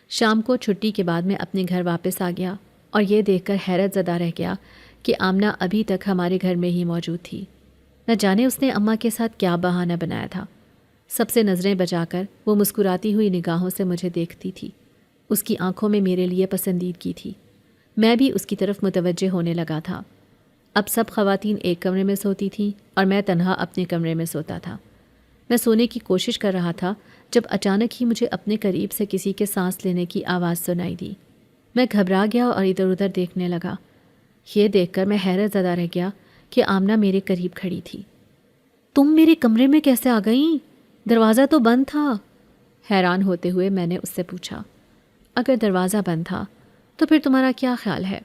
شام کو چھٹی کے بعد میں اپنے گھر واپس آ گیا اور یہ دیکھ کر حیرت زدہ رہ گیا کہ آمنہ ابھی تک ہمارے گھر میں ہی موجود تھی۔ نہ جانے اس نے اماں کے ساتھ کیا بہانہ بنایا تھا۔ سب سے نظریں بچا کر وہ مسکراتی ہوئی نگاہوں سے مجھے دیکھتی تھی۔ اس کی آنکھوں میں میرے لیے پسندیدگی تھی۔ میں بھی اس کی طرف متوجہ ہونے لگا تھا۔ اب سب خواتین ایک کمرے میں سوتی تھیں اور میں تنہا اپنے کمرے میں سوتا تھا۔ میں سونے کی کوشش کر رہا تھا جب اچانک ہی مجھے اپنے قریب سے کسی کے سانس لینے کی آواز سنائی دی۔ میں گھبرا گیا اور ادھر ادھر دیکھنے لگا۔ یہ دیکھ کر میں حیرت زدہ رہ گیا کہ آمنہ میرے قریب کھڑی تھی۔ تم میرے کمرے میں کیسے آ گئیں؟ دروازہ تو بند تھا۔ حیران ہوتے ہوئے میں نے اس سے پوچھا۔ اگر دروازہ بند تھا تو پھر تمہارا کیا خیال ہے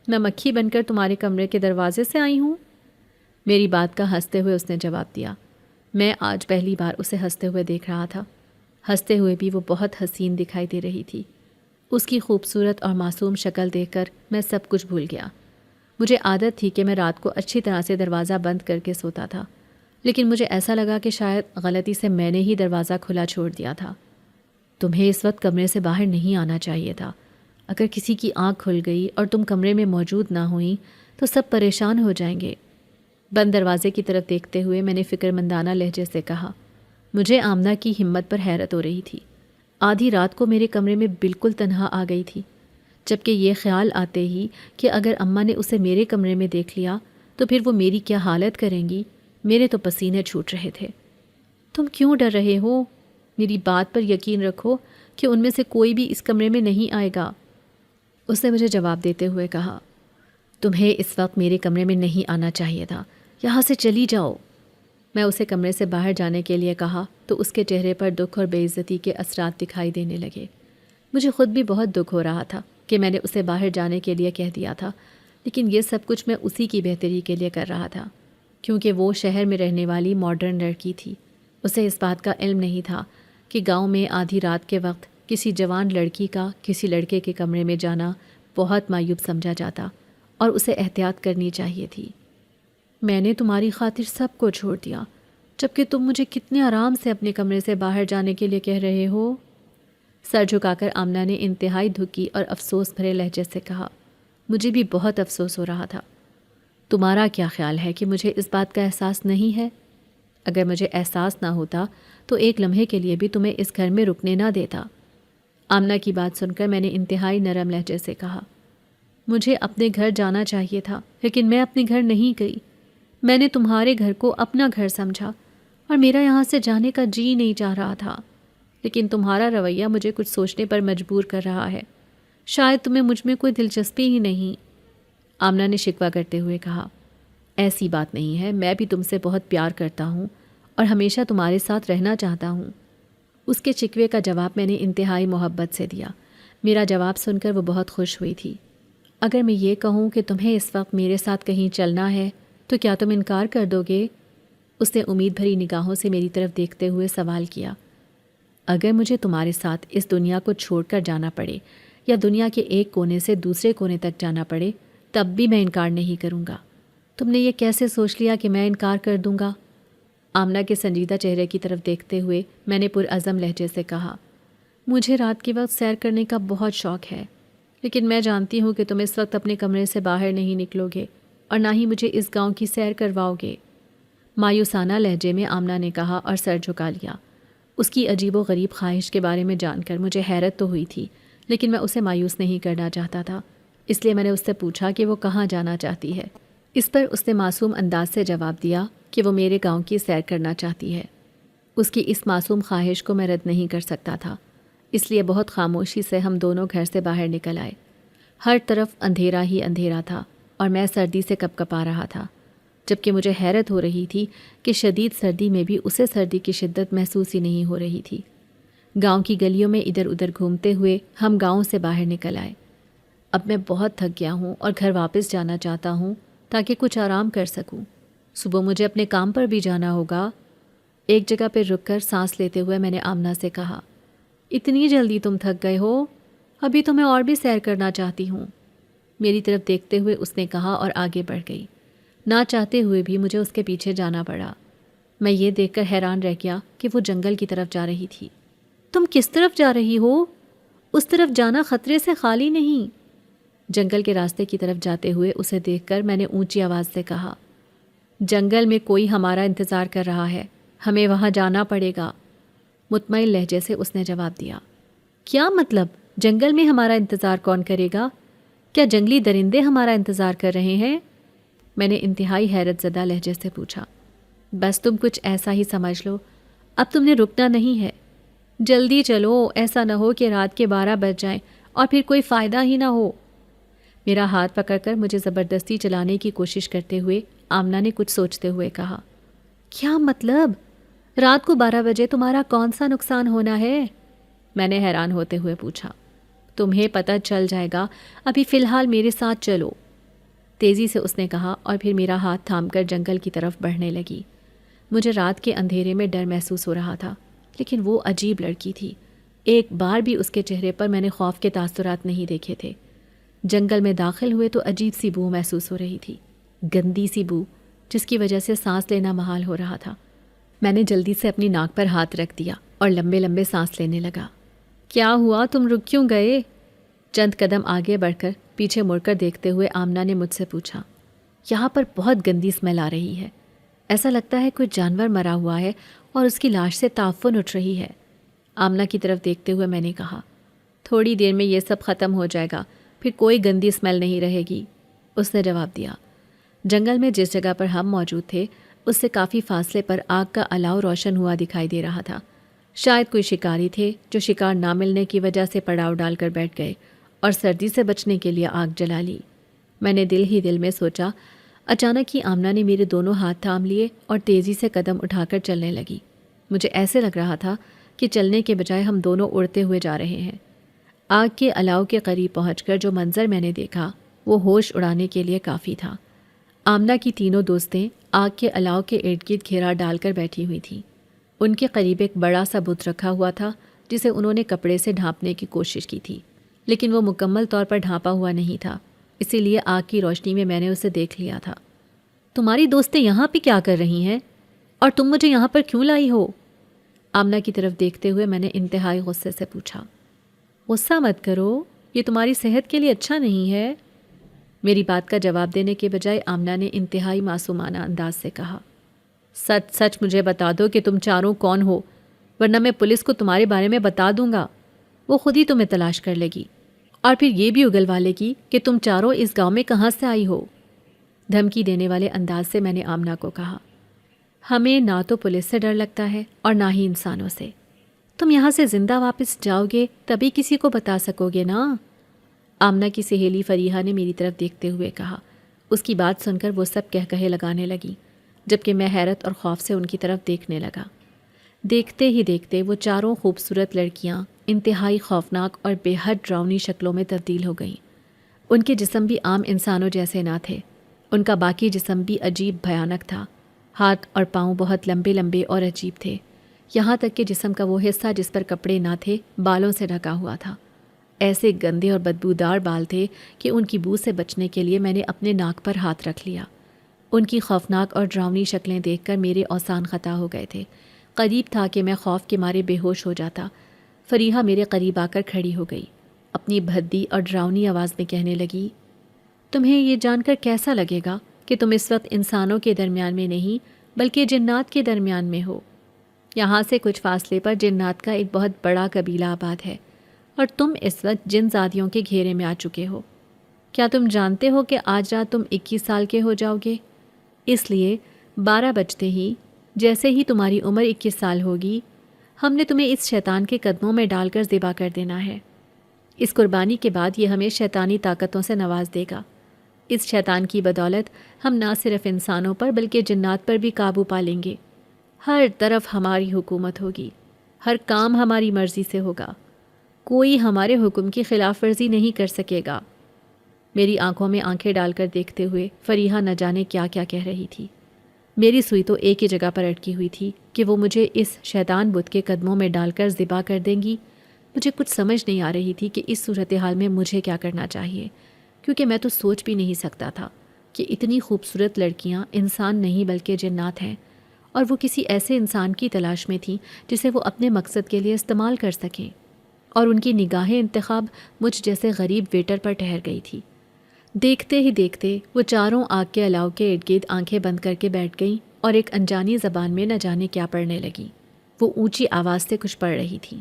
میں مکھی بن کر تمہارے کمرے کے دروازے سے آئی ہوں؟ میری بات کا ہنستے ہوئے اس نے جواب دیا۔ میں آج پہلی بار اسے ہنستے ہوئے دیکھ رہا تھا۔ ہنستے ہوئے بھی وہ بہت حسین دکھائی دے رہی تھی۔ اس کی خوبصورت اور معصوم شکل دیکھ کر میں سب کچھ بھول گیا۔ مجھے عادت تھی کہ میں رات کو اچھی طرح سے دروازہ بند کر کے سوتا تھا، لیکن مجھے ایسا لگا کہ شاید غلطی سے میں نے ہی دروازہ کھلا چھوڑ دیا تھا۔ تمہیں اس وقت کمرے سے باہر نہیں آنا چاہیے تھا۔ اگر کسی کی آنکھ کھل گئی اور تم کمرے میں موجود نہ ہوئیں تو سب پریشان ہو جائیں گے۔ بند دروازے کی طرف دیکھتے ہوئے میں نے فکر مندانہ لہجے سے کہا۔ مجھے آمنہ کی ہمت پر حیرت ہو رہی تھی۔ آدھی رات کو میرے کمرے میں بالکل تنہا آ گئی تھی، جبکہ یہ خیال آتے ہی کہ اگر اماں نے اسے میرے کمرے میں دیکھ لیا تو پھر وہ میری کیا حالت کریں گی، میرے تو پسینے چھوٹ رہے تھے۔ تم کیوں ڈر رہے ہو؟ میری بات پر یقین رکھو کہ ان میں سے کوئی بھی اس کمرے میں نہیں آئے گا۔ اس نے مجھے جواب دیتے ہوئے کہا، تمہیں اس وقت میرے کمرے میں نہیں آنا چاہیے تھا، یہاں سے چلی جاؤ۔ میں اسے کمرے سے باہر جانے کے لیے کہا تو اس کے چہرے پر دکھ اور بے عزتی کے اثرات دکھائی دینے لگے۔ مجھے خود بھی بہت دکھ ہو رہا تھا کہ میں نے اسے باہر جانے کے لیے کہہ دیا تھا، لیکن یہ سب کچھ میں اسی کی بہتری کے لیے کر رہا تھا، کیونکہ وہ شہر میں رہنے والی ماڈرن لڑکی تھی۔ اسے اس بات کا علم نہیں تھا کہ گاؤں میں آدھی رات کے وقت کسی جوان لڑکی کا کسی لڑکے کے کمرے میں جانا بہت معیوب سمجھا جاتا اور اسے احتیاط کرنی چاہیے تھی۔ میں نے تمہاری خاطر سب کو چھوڑ دیا، جبکہ تم مجھے کتنے آرام سے اپنے کمرے سے باہر جانے کے لیے کہہ رہے ہو۔ سر جھکا کر آمنہ نے انتہائی دھکی اور افسوس بھرے لہجے سے کہا۔ مجھے بھی بہت افسوس ہو رہا تھا۔ تمہارا کیا خیال ہے کہ مجھے اس بات کا احساس نہیں ہے؟ اگر مجھے احساس نہ ہوتا تو ایک لمحے کے لیے بھی تمہیں اس گھر میں رکنے نہ دیتا۔ آمنہ کی بات سن کر میں نے انتہائی نرم لہجے سے کہا، مجھے اپنے گھر جانا چاہیے تھا، لیکن میں اپنے گھر نہیں گئی۔ میں نے تمہارے گھر کو اپنا گھر سمجھا اور میرا یہاں سے جانے کا جی نہیں چاہ رہا تھا، لیکن تمہارا رویہ مجھے کچھ سوچنے پر مجبور کر رہا ہے۔ شاید تمہیں مجھ میں کوئی دلچسپی ہی نہیں۔ آمنہ نے شکوہ کرتے ہوئے کہا۔ ایسی بات نہیں ہے، میں بھی تم سے بہت پیار کرتا ہوں اور ہمیشہ تمہارے ساتھ رہنا چاہتا ہوں۔ اس کے شکوے کا جواب میں نے انتہائی محبت سے دیا۔ میرا جواب سن کر وہ بہت خوش ہوئی تھی۔ اگر میں یہ کہوں کہ تمہیں اس وقت میرے ساتھ کہیں چلنا ہے تو کیا تم انکار کر دو گے؟ اس نے امید بھری نگاہوں سے میری طرف دیکھتے ہوئے سوال کیا۔ اگر مجھے تمہارے ساتھ اس دنیا کو چھوڑ کر جانا پڑے یا دنیا کے ایک کونے سے دوسرے کونے تک جانا پڑے تب بھی میں انکار نہیں کروں گا۔ تم نے یہ کیسے سوچ لیا کہ میں انکار کر دوں گا؟ آمنہ کے سنجیدہ چہرے کی طرف دیکھتے ہوئے میں نے پرعزم لہجے سے کہا، مجھے رات کے وقت سیر کرنے کا بہت شوق ہے، لیکن میں جانتی ہوں کہ تم اس وقت اپنے کمرے سے باہر نہیں نکلو گے اور نہ ہی مجھے اس گاؤں کی سیر کرواؤ گے۔ مایوسانہ لہجے میں آمنہ نے کہا اور سر جھکا لیا۔ اس کی عجیب و غریب خواہش کے بارے میں جان کر مجھے حیرت تو ہوئی تھی، لیکن میں اسے مایوس نہیں کرنا چاہتا تھا، اس لیے میں نے اس سے پوچھا کہ وہ کہاں جانا چاہتی ہے۔ اس پر اس نے معصوم انداز سے جواب دیا کہ وہ میرے گاؤں کی سیر کرنا چاہتی ہے۔ اس کی اس معصوم خواہش کو میں رد نہیں کر سکتا تھا، اس لیے بہت خاموشی سے ہم دونوں گھر سے باہر نکل آئے۔ ہر طرف اندھیرا ہی اندھیرا تھا اور میں سردی سے کپکپا رہا تھا، جبکہ مجھے حیرت ہو رہی تھی کہ شدید سردی میں بھی اسے سردی کی شدت محسوس ہی نہیں ہو رہی تھی۔ گاؤں کی گلیوں میں ادھر ادھر گھومتے ہوئے ہم گاؤں سے باہر نکل آئے۔ اب میں بہت تھک گیا ہوں اور گھر واپس جانا چاہتا ہوں تاکہ کچھ آرام کر سکوں۔ صبح مجھے اپنے کام پر بھی جانا ہوگا۔ ایک جگہ پہ رک کر سانس لیتے ہوئے میں نے آمنہ سے کہا، اتنی جلدی تم تھک گئے ہو؟ ابھی تو میں اور بھی سیر کرنا چاہتی ہوں۔ میری طرف دیکھتے ہوئے اس نے کہا اور آگے بڑھ گئی۔ نہ چاہتے ہوئے بھی مجھے اس کے پیچھے جانا پڑا۔ میں یہ دیکھ کر حیران رہ گیا کہ وہ جنگل کی طرف جا رہی تھی۔ تم کس طرف جا رہی ہو؟ اس طرف جانا خطرے سے خالی نہیں۔ جنگل کے راستے کی طرف جاتے ہوئے اسے دیکھ کر میں نے اونچی آواز سے کہا، جنگل میں کوئی ہمارا انتظار کر رہا ہے، ہمیں وہاں جانا پڑے گا۔ مطمئن لہجے سے اس نے جواب دیا۔ کیا مطلب؟ جنگل میں ہمارا انتظار کون کرے گا؟ کیا جنگلی درندے ہمارا انتظار کر رہے ہیں؟ میں نے انتہائی حیرت زدہ لہجے سے پوچھا۔ بس تم کچھ ایسا ہی سمجھ لو، اب تم نے رکنا نہیں ہے۔ جلدی چلو، ایسا نہ ہو کہ رات کے 12 بج جائیں اور پھر کوئی فائدہ ہی نہ ہو۔ میرا ہاتھ پکڑ کر مجھے زبردستی چلانے کی کوشش کرتے ہوئے آمنہ نے کچھ سوچتے ہوئے کہا، کیا مطلب؟ رات کو 12 بجے تمہارا کون سا نقصان ہونا ہے؟ میں نے حیران ہوتے ہوئے پوچھا۔ تمہیں پتہ چل جائے گا، ابھی فی الحال میرے ساتھ چلو، تیزی سے اس نے کہا اور پھر میرا ہاتھ تھام کر جنگل کی طرف بڑھنے لگی۔ مجھے رات کے اندھیرے میں ڈر محسوس ہو رہا تھا، لیکن وہ عجیب لڑکی تھی۔ ایک بار بھی اس کے چہرے پر میں نے خوف کے تاثرات نہیں دیکھے تھے۔ جنگل میں داخل ہوئے تو عجیب سی بو محسوس ہو رہی تھی، گندی سی بو جس کی وجہ سے سانس لینا محال ہو رہا تھا۔ میں نے جلدی سے اپنی ناک پر ہاتھ رکھ دیا اور لمبے لمبے سانس لینے لگا۔ کیا ہوا؟ تم رک کیوں گئے؟ چند قدم آگے بڑھ کر پیچھے مڑ کر دیکھتے ہوئے آمنہ نے مجھ سے پوچھا۔ یہاں پر بہت گندی اسمیل آ رہی ہے، ایسا لگتا ہے کوئی جانور مرا ہوا ہے اور اس کی لاش سے تعفن اٹھ رہی ہے۔ آمنہ کی طرف دیکھتے ہوئے میں نے کہا، تھوڑی دیر میں یہ سب ختم ہو جائے گا، پھر کوئی گندی اسمیل نہیں رہے گی، اس نے جواب دیا۔ جنگل میں جس جگہ پر ہم موجود تھے اس سے کافی فاصلے پر آگ کا الاؤ روشن ہوا دکھائی دے رہا تھا۔ شاید کوئی شکاری تھے جو شکار نہ ملنے کی وجہ سے پڑاؤ ڈال کر بیٹھ گئے اور سردی سے بچنے کے لیے آگ جلا لی۔ میں نے دل ہی دل میں سوچا۔ اچانک ہی آمنہ نے میرے دونوں ہاتھ تھام لیے اور تیزی سے قدم اٹھا کر چلنے لگی۔ مجھے ایسے لگ رہا تھا کہ چلنے کے بجائے ہم دونوں اڑتے ہوئے جا رہے ہیں۔ آگ کے الاؤ کے قریب پہنچ کر جو منظر میں نے دیکھا وہ ہوش اڑانے کے لیے کافی تھا۔ آمنہ کی تینوں دوستیں آگ کے الاؤ کے ارد گرد گھیرا ڈال کر بیٹھی ہوئی تھیں۔ ان کے قریب ایک بڑا سا بت رکھا ہوا تھا جسے انہوں نے کپڑے سے ڈھانپنے کی کوشش کی تھی، لیکن وہ مکمل طور پر ڈھانپا ہوا نہیں تھا، اسی لیے آگ کی روشنی میں نے اسے دیکھ لیا تھا۔ تمہاری دوستیں یہاں پہ کیا کر رہی ہیں اور تم مجھے یہاں پر کیوں لائی ہو؟ آمنہ کی طرف دیکھتے ہوئے میں نے انتہائی غصے سے پوچھا۔ غصہ مت کرو، یہ تمہاری صحت کے لیے اچھا نہیں ہے۔ میری بات کا جواب دینے کے بجائے آمنہ نے انتہائی معصومانہ انداز سے کہا، سچ سچ مجھے بتا دو کہ تم چاروں کون ہو، ورنہ میں پولیس کو تمہارے بارے میں بتا دوں گا، وہ خود ہی تمہیں تلاش کر لے گی اور پھر یہ بھی اگلوا لے گی کہ تم چاروں اس گاؤں میں کہاں سے آئی ہو۔ دھمکی دینے والے انداز سے میں نے آمنہ کو کہا، ہمیں نہ تو پولیس سے ڈر لگتا ہے اور نہ ہی انسانوں سے۔ تم یہاں سے زندہ واپس جاؤ گے تبھی کسی کو بتا سکو گے نا؟ آمنہ کی سہیلی فریحہ نے میری طرف دیکھتے ہوئے کہا اس کی بات سن کر وہ سب کہے لگانے لگی، جبکہ میں حیرت اور خوف سے ان کی طرف دیکھنے لگا۔ دیکھتے ہی دیکھتے وہ چاروں خوبصورت لڑکیاں انتہائی خوفناک اور بے حد ڈراؤنی شکلوں میں تبدیل ہو گئیں۔ ان کے جسم بھی عام انسانوں جیسے نہ تھے، ان کا باقی جسم بھی عجیب بھیانک تھا۔ ہاتھ اور پاؤں بہت لمبے لمبے اور عجیب تھے، یہاں تک کہ جسم کا وہ حصہ جس پر کپڑے نہ تھے بالوں سے ڈھکا ہوا تھا۔ ایسے گندے اور بدبودار بال تھے کہ ان کی بو سے بچنے کے لیے میں نے اپنے ناک پر ہاتھ رکھ لیا۔ ان کی خوفناک اور ڈراؤنی شکلیں دیکھ کر میرے اوسان خطا ہو گئے تھے۔ قریب تھا کہ میں خوف کے مارے بے ہوش ہو جاتا۔ فریحہ میرے قریب آ کر کھڑی ہو گئی، اپنی بھدی اور ڈراؤنی آواز میں کہنے لگی، تمہیں یہ جان کر کیسا لگے گا کہ تم اس وقت انسانوں کے درمیان میں نہیں بلکہ جنات کے درمیان میں ہو؟ یہاں سے کچھ فاصلے پر جنات کا ایک بہت بڑا قبیلہ آباد ہے، اور تم اس وقت جن زادیوں کے گھیرے میں آ چکے ہو۔ کیا تم جانتے ہو کہ آج رات تم 21 سال کے ہو جاؤ گے؟ اس لیے 12 بجتے ہی، جیسے ہی تمہاری عمر 21 سال ہوگی، ہم نے تمہیں اس شیطان کے قدموں میں ڈال کر ذبح کر دینا ہے۔ اس قربانی کے بعد یہ ہمیں شیطانی طاقتوں سے نواز دے گا۔ اس شیطان کی بدولت ہم نہ صرف انسانوں پر بلکہ جنات پر بھی قابو پا لیں گے۔ ہر طرف ہماری حکومت ہوگی، ہر کام ہماری مرضی سے ہوگا، کوئی ہمارے حکم کی خلاف ورزی نہیں کر سکے گا۔ میری آنکھوں میں آنکھیں ڈال کر دیکھتے ہوئے فریحہ نہ جانے کیا کیا کہہ رہی تھی۔ میری سوئی تو ایک ہی جگہ پر اٹکی ہوئی تھی کہ وہ مجھے اس شیطان بت کے قدموں میں ڈال کر ذبح کر دیں گی۔ مجھے کچھ سمجھ نہیں آ رہی تھی کہ اس صورتحال میں مجھے کیا کرنا چاہیے، کیونکہ میں تو سوچ بھی نہیں سکتا تھا کہ اتنی خوبصورت لڑکیاں انسان نہیں بلکہ جنات ہیں، اور وہ کسی ایسے انسان کی تلاش میں تھیں جسے وہ اپنے مقصد کے لیے استعمال کر سکیں، اور ان کی نگاہ انتخاب مجھ جیسے غریب ویٹر پر ٹھہر گئی تھی۔ دیکھتے ہی دیکھتے وہ چاروں آگ کے الاؤ کے ارد گرد آنکھیں بند کر کے بیٹھ گئیں اور ایک انجانی زبان میں نہ جانے کیا پڑھنے لگیں۔ وہ اونچی آواز سے کچھ پڑھ رہی تھیں۔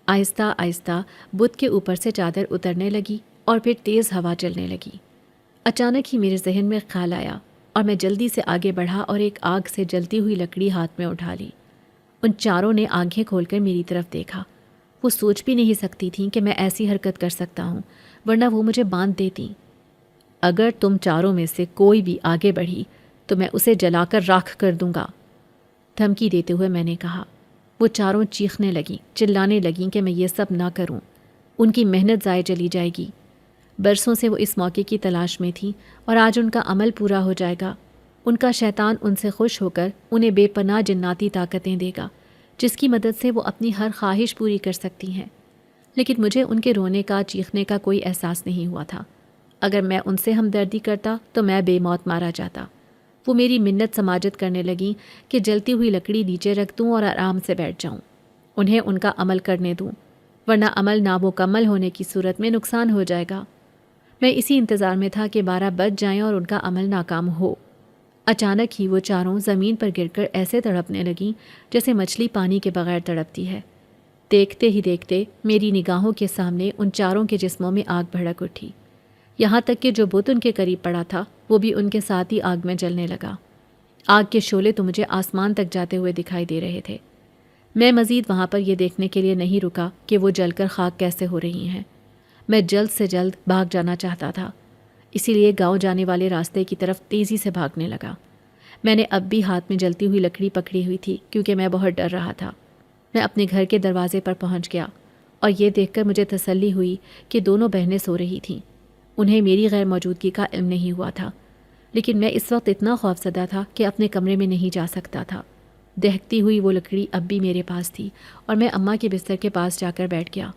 آہستہ آہستہ بت کے اوپر سے چادر اترنے لگی اور پھر تیز ہوا چلنے لگی۔ اچانک ہی میرے ذہن میں خیال آیا اور میں جلدی سے آگے بڑھا اور ایک آگ سے جلتی ہوئی لکڑی ہاتھ میں اٹھا لی۔ ان چاروں نے آنکھیں کھول کر میری طرف دیکھا۔ وہ سوچ بھی نہیں سکتی تھیں کہ میں ایسی حرکت کر سکتا ہوں، ورنہ وہ مجھے باندھ دیتی۔ اگر تم چاروں میں سے کوئی بھی آگے بڑھی تو میں اسے جلا کر راکھ کر دوں گا، دھمکی دیتے ہوئے میں نے کہا۔ وہ چاروں چیخنے لگیں، چلانے لگیں کہ میں یہ سب نہ کروں، ان کی محنت ضائع چلی جائے گی۔ برسوں سے وہ اس موقع کی تلاش میں تھیں اور آج ان کا عمل پورا ہو جائے گا۔ ان کا شیطان ان سے خوش ہو کر انہیں بے پناہ جناتی طاقتیں دے گا، جس کی مدد سے وہ اپنی ہر خواہش پوری کر سکتی ہیں۔ لیکن مجھے ان کے رونے کا، چیخنے کا کوئی احساس نہیں ہوا تھا۔ اگر میں ان سے ہمدردی کرتا تو میں بے موت مارا جاتا۔ وہ میری منت سماجت کرنے لگیں کہ جلتی ہوئی لکڑی نیچے رکھ دوں اور آرام سے بیٹھ جاؤں، انہیں ان کا عمل کرنے دوں، ورنہ عمل نامکمل ہونے کی صورت میں نقصان ہو جائے گا۔ میں اسی انتظار میں تھا کہ 12 بج جائیں اور ان کا عمل ناکام ہو۔ اچانک ہی وہ چاروں زمین پر گر کر ایسے تڑپنے لگیں جیسے مچھلی پانی کے بغیر تڑپتی ہے۔ دیکھتے ہی دیکھتے میری نگاہوں کے سامنے ان چاروں کے جسموں میں آگ بھڑک اٹھی، یہاں تک کہ جو بت ان کے قریب پڑا تھا وہ بھی ان کے ساتھ ہی آگ میں جلنے لگا۔ آگ کے شعلے تو مجھے آسمان تک جاتے ہوئے دکھائی دے رہے تھے۔ میں مزید وہاں پر یہ دیکھنے کے لیے نہیں رکا کہ وہ جل کر خاک کیسے ہو رہی ہیں۔ میں جلد سے جلد بھاگ جانا چاہتا تھا، اسی لیے گاؤں جانے والے راستے کی طرف تیزی سے بھاگنے لگا۔ میں نے اب بھی ہاتھ میں جلتی ہوئی لکڑی پکڑی ہوئی تھی کیونکہ میں بہت ڈر رہا تھا۔ میں اپنے گھر کے دروازے پر پہنچ گیا اور یہ دیکھ کر مجھے تسلی ہوئی کہ دونوں بہنیں سو رہی تھیں۔ انہیں میری غیر موجودگی کا علم نہیں ہوا تھا، لیکن میں اس وقت اتنا خوفزدہ تھا کہ اپنے کمرے میں نہیں جا سکتا تھا۔ دہکتی ہوئی وہ لکڑی اب بھی میرے پاس تھی اور میں اماں کے بستر کے پاس جا کر بیٹھ گیا۔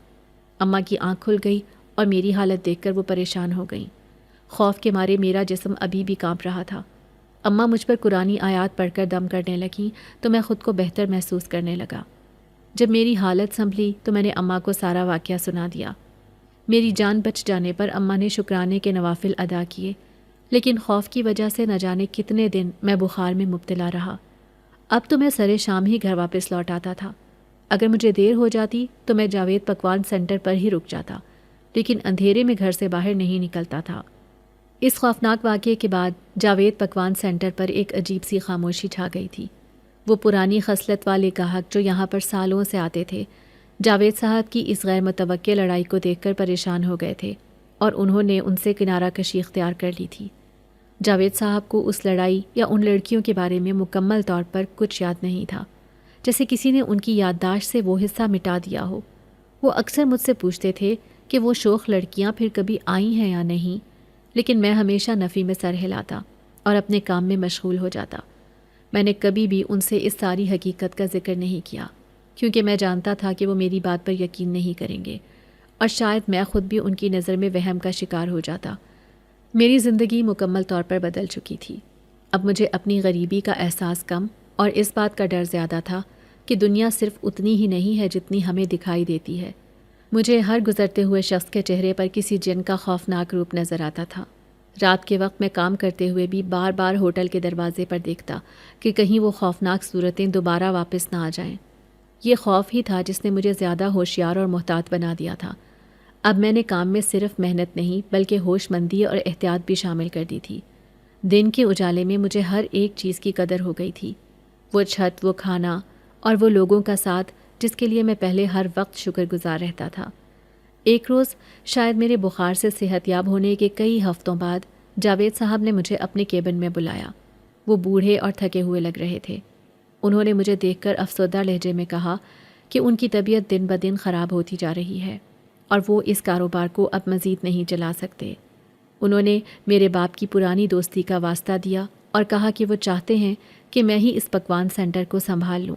اماں کی آنکھ کھل گئی اور میری حالت دیکھ کر وہ پریشان ہو گئیں۔ خوف کے مارے میرا جسم ابھی بھی کانپ رہا تھا۔ اماں مجھ پر قرآنی آیات پڑھ کر دم کرنے لگیں تو میں خود کو بہتر محسوس کرنے لگا۔ جب میری حالت سنبھلی تو میں نے اماں کو سارا واقعہ سنا دیا۔ میری جان بچ جانے پر اماں نے شکرانے کے نوافل ادا کیے، لیکن خوف کی وجہ سے نہ جانے کتنے دن میں بخار میں مبتلا رہا۔ اب تو میں سرے شام ہی گھر واپس لوٹ آتا تھا۔ اگر مجھے دیر ہو جاتی تو میں جاوید پکوان سینٹر پر ہی رک جاتا، لیکن اندھیرے میں گھر سے باہر نہیں نکلتا تھا۔ اس خوفناک واقعے کے بعد جاوید پکوان سینٹر پر ایک عجیب سی خاموشی چھا گئی تھی۔ وہ پرانی خصلت والے گاہک جو یہاں پر سالوں سے آتے تھے، جاوید صاحب کی اس غیر متوقع لڑائی کو دیکھ کر پریشان ہو گئے تھے اور انہوں نے ان سے کنارہ کشی اختیار کر لی تھی۔ جاوید صاحب کو اس لڑائی یا ان لڑکیوں کے بارے میں مکمل طور پر کچھ یاد نہیں تھا، جیسے کسی نے ان کی یادداشت سے وہ حصہ مٹا دیا ہو۔ وہ اکثر مجھ سے پوچھتے تھے کہ وہ شوخ لڑکیاں پھر کبھی آئی ہیں یا نہیں، لیکن میں ہمیشہ نفی میں سر ہلاتا اور اپنے کام میں مشغول ہو جاتا۔ میں نے کبھی بھی ان سے اس ساری حقیقت کا ذکر نہیں کیا، کیونکہ میں جانتا تھا کہ وہ میری بات پر یقین نہیں کریں گے، اور شاید میں خود بھی ان کی نظر میں وہم کا شکار ہو جاتا۔ میری زندگی مکمل طور پر بدل چکی تھی۔ اب مجھے اپنی غریبی کا احساس کم اور اس بات کا ڈر زیادہ تھا کہ دنیا صرف اتنی ہی نہیں ہے جتنی ہمیں دکھائی دیتی ہے۔ مجھے ہر گزرتے ہوئے شخص کے چہرے پر کسی جن کا خوفناک روپ نظر آتا تھا۔ رات کے وقت میں کام کرتے ہوئے بھی بار بار ہوٹل کے دروازے پر دیکھتا کہ کہیں وہ خوفناک صورتیں دوبارہ واپس نہ آ جائیں۔ یہ خوف ہی تھا جس نے مجھے زیادہ ہوشیار اور محتاط بنا دیا تھا۔ اب میں نے کام میں صرف محنت نہیں بلکہ ہوش مندی اور احتیاط بھی شامل کر دی تھی۔ دن کے اجالے میں مجھے ہر ایک چیز کی قدر ہو گئی تھی، وہ چھت، وہ کھانا اور وہ لوگوں کا ساتھ جس کے لیے میں پہلے ہر وقت شکر گزار رہتا تھا۔ ایک روز شاید میرے بخار سے صحت یاب ہونے کے کئی ہفتوں بعد جاوید صاحب نے مجھے اپنے کیبن میں بلایا۔ وہ بوڑھے اور تھکے ہوئے لگ رہے تھے۔ انہوں نے مجھے دیکھ کر افسردہ لہجے میں کہا کہ ان کی طبیعت دن بدن خراب ہوتی جا رہی ہے اور وہ اس کاروبار کو اب مزید نہیں چلا سکتے۔ انہوں نے میرے باپ کی پرانی دوستی کا واسطہ دیا اور کہا کہ وہ چاہتے ہیں کہ میں ہی اس پکوان سینٹر کو سنبھال لوں۔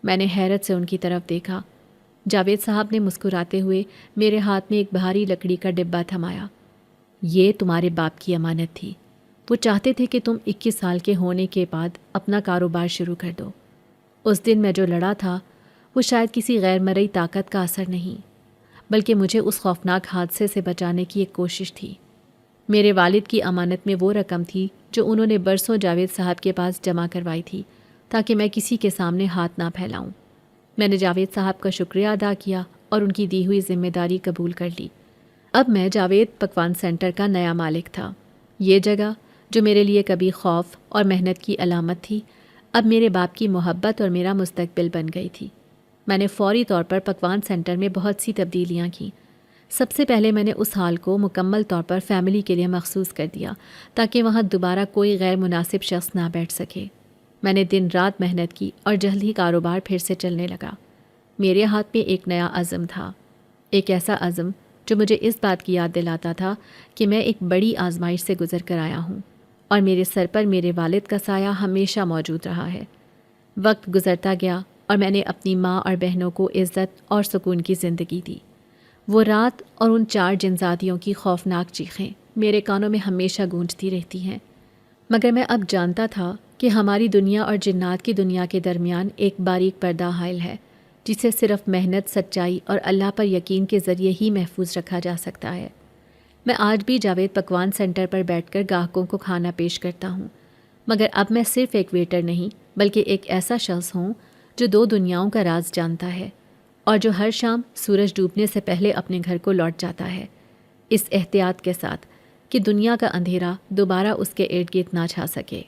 میں نے حیرت سے ان کی طرف دیکھا۔ جاوید صاحب نے مسکراتے ہوئے میرے ہاتھ میں ایک بھاری لکڑی کا ڈبہ تھمایا۔ یہ تمہارے باپ کی امانت تھی، وہ چاہتے تھے کہ تم 21 سال کے ہونے کے بعد اپنا کاروبار شروع کر دو۔ اس دن میں جو لڑا تھا وہ شاید کسی غیر مرئی طاقت کا اثر نہیں، بلکہ مجھے اس خوفناک حادثے سے بچانے کی ایک کوشش تھی۔ میرے والد کی امانت میں وہ رقم تھی جو انہوں نے برسوں جاوید صاحب کے پاس جمع کروائی تھی تاکہ میں کسی کے سامنے ہاتھ نہ پھیلاؤں۔ میں نے جاوید صاحب کا شکریہ ادا کیا اور ان کی دی ہوئی ذمہ داری قبول کر لی۔ اب میں جاوید پکوان سینٹر کا نیا مالک تھا۔ یہ جگہ جو میرے لیے کبھی خوف اور محنت کی علامت تھی، اب میرے باپ کی محبت اور میرا مستقبل بن گئی تھی۔ میں نے فوری طور پر پکوان سینٹر میں بہت سی تبدیلیاں کیں۔ سب سے پہلے میں نے اس ہال کو مکمل طور پر فیملی کے لیے مخصوص کر دیا تاکہ وہاں دوبارہ کوئی غیر مناسب شخص نہ بیٹھ سکے۔ میں نے دن رات محنت کی اور جلد ہی کاروبار پھر سے چلنے لگا۔ میرے ہاتھ میں ایک نیا عزم تھا، ایک ایسا عزم جو مجھے اس بات کی یاد دلاتا تھا کہ میں ایک بڑی آزمائش سے گزر کر آیا ہوں اور میرے سر پر میرے والد کا سایہ ہمیشہ موجود رہا ہے۔ وقت گزرتا گیا اور میں نے اپنی ماں اور بہنوں کو عزت اور سکون کی زندگی دی۔ وہ رات اور ان 4 جنزادیوں کی خوفناک چیخیں میرے کانوں میں ہمیشہ گونجتی رہتی ہیں، مگر میں اب جانتا تھا کہ ہماری دنیا اور جنات کی دنیا کے درمیان ایک باریک پردہ حائل ہے جسے صرف محنت، سچائی اور اللہ پر یقین کے ذریعے ہی محفوظ رکھا جا سکتا ہے۔ میں آج بھی جاوید پکوان سینٹر پر بیٹھ کر گاہکوں کو کھانا پیش کرتا ہوں، مگر اب میں صرف ایک ویٹر نہیں بلکہ ایک ایسا شخص ہوں جو 2 دنیاؤں کا راز جانتا ہے اور جو ہر شام سورج ڈوبنے سے پہلے اپنے گھر کو لوٹ جاتا ہے، اس احتیاط کے ساتھ کہ دنیا کا اندھیرا دوبارہ اس کے ارد گرد نہ چھا سکے۔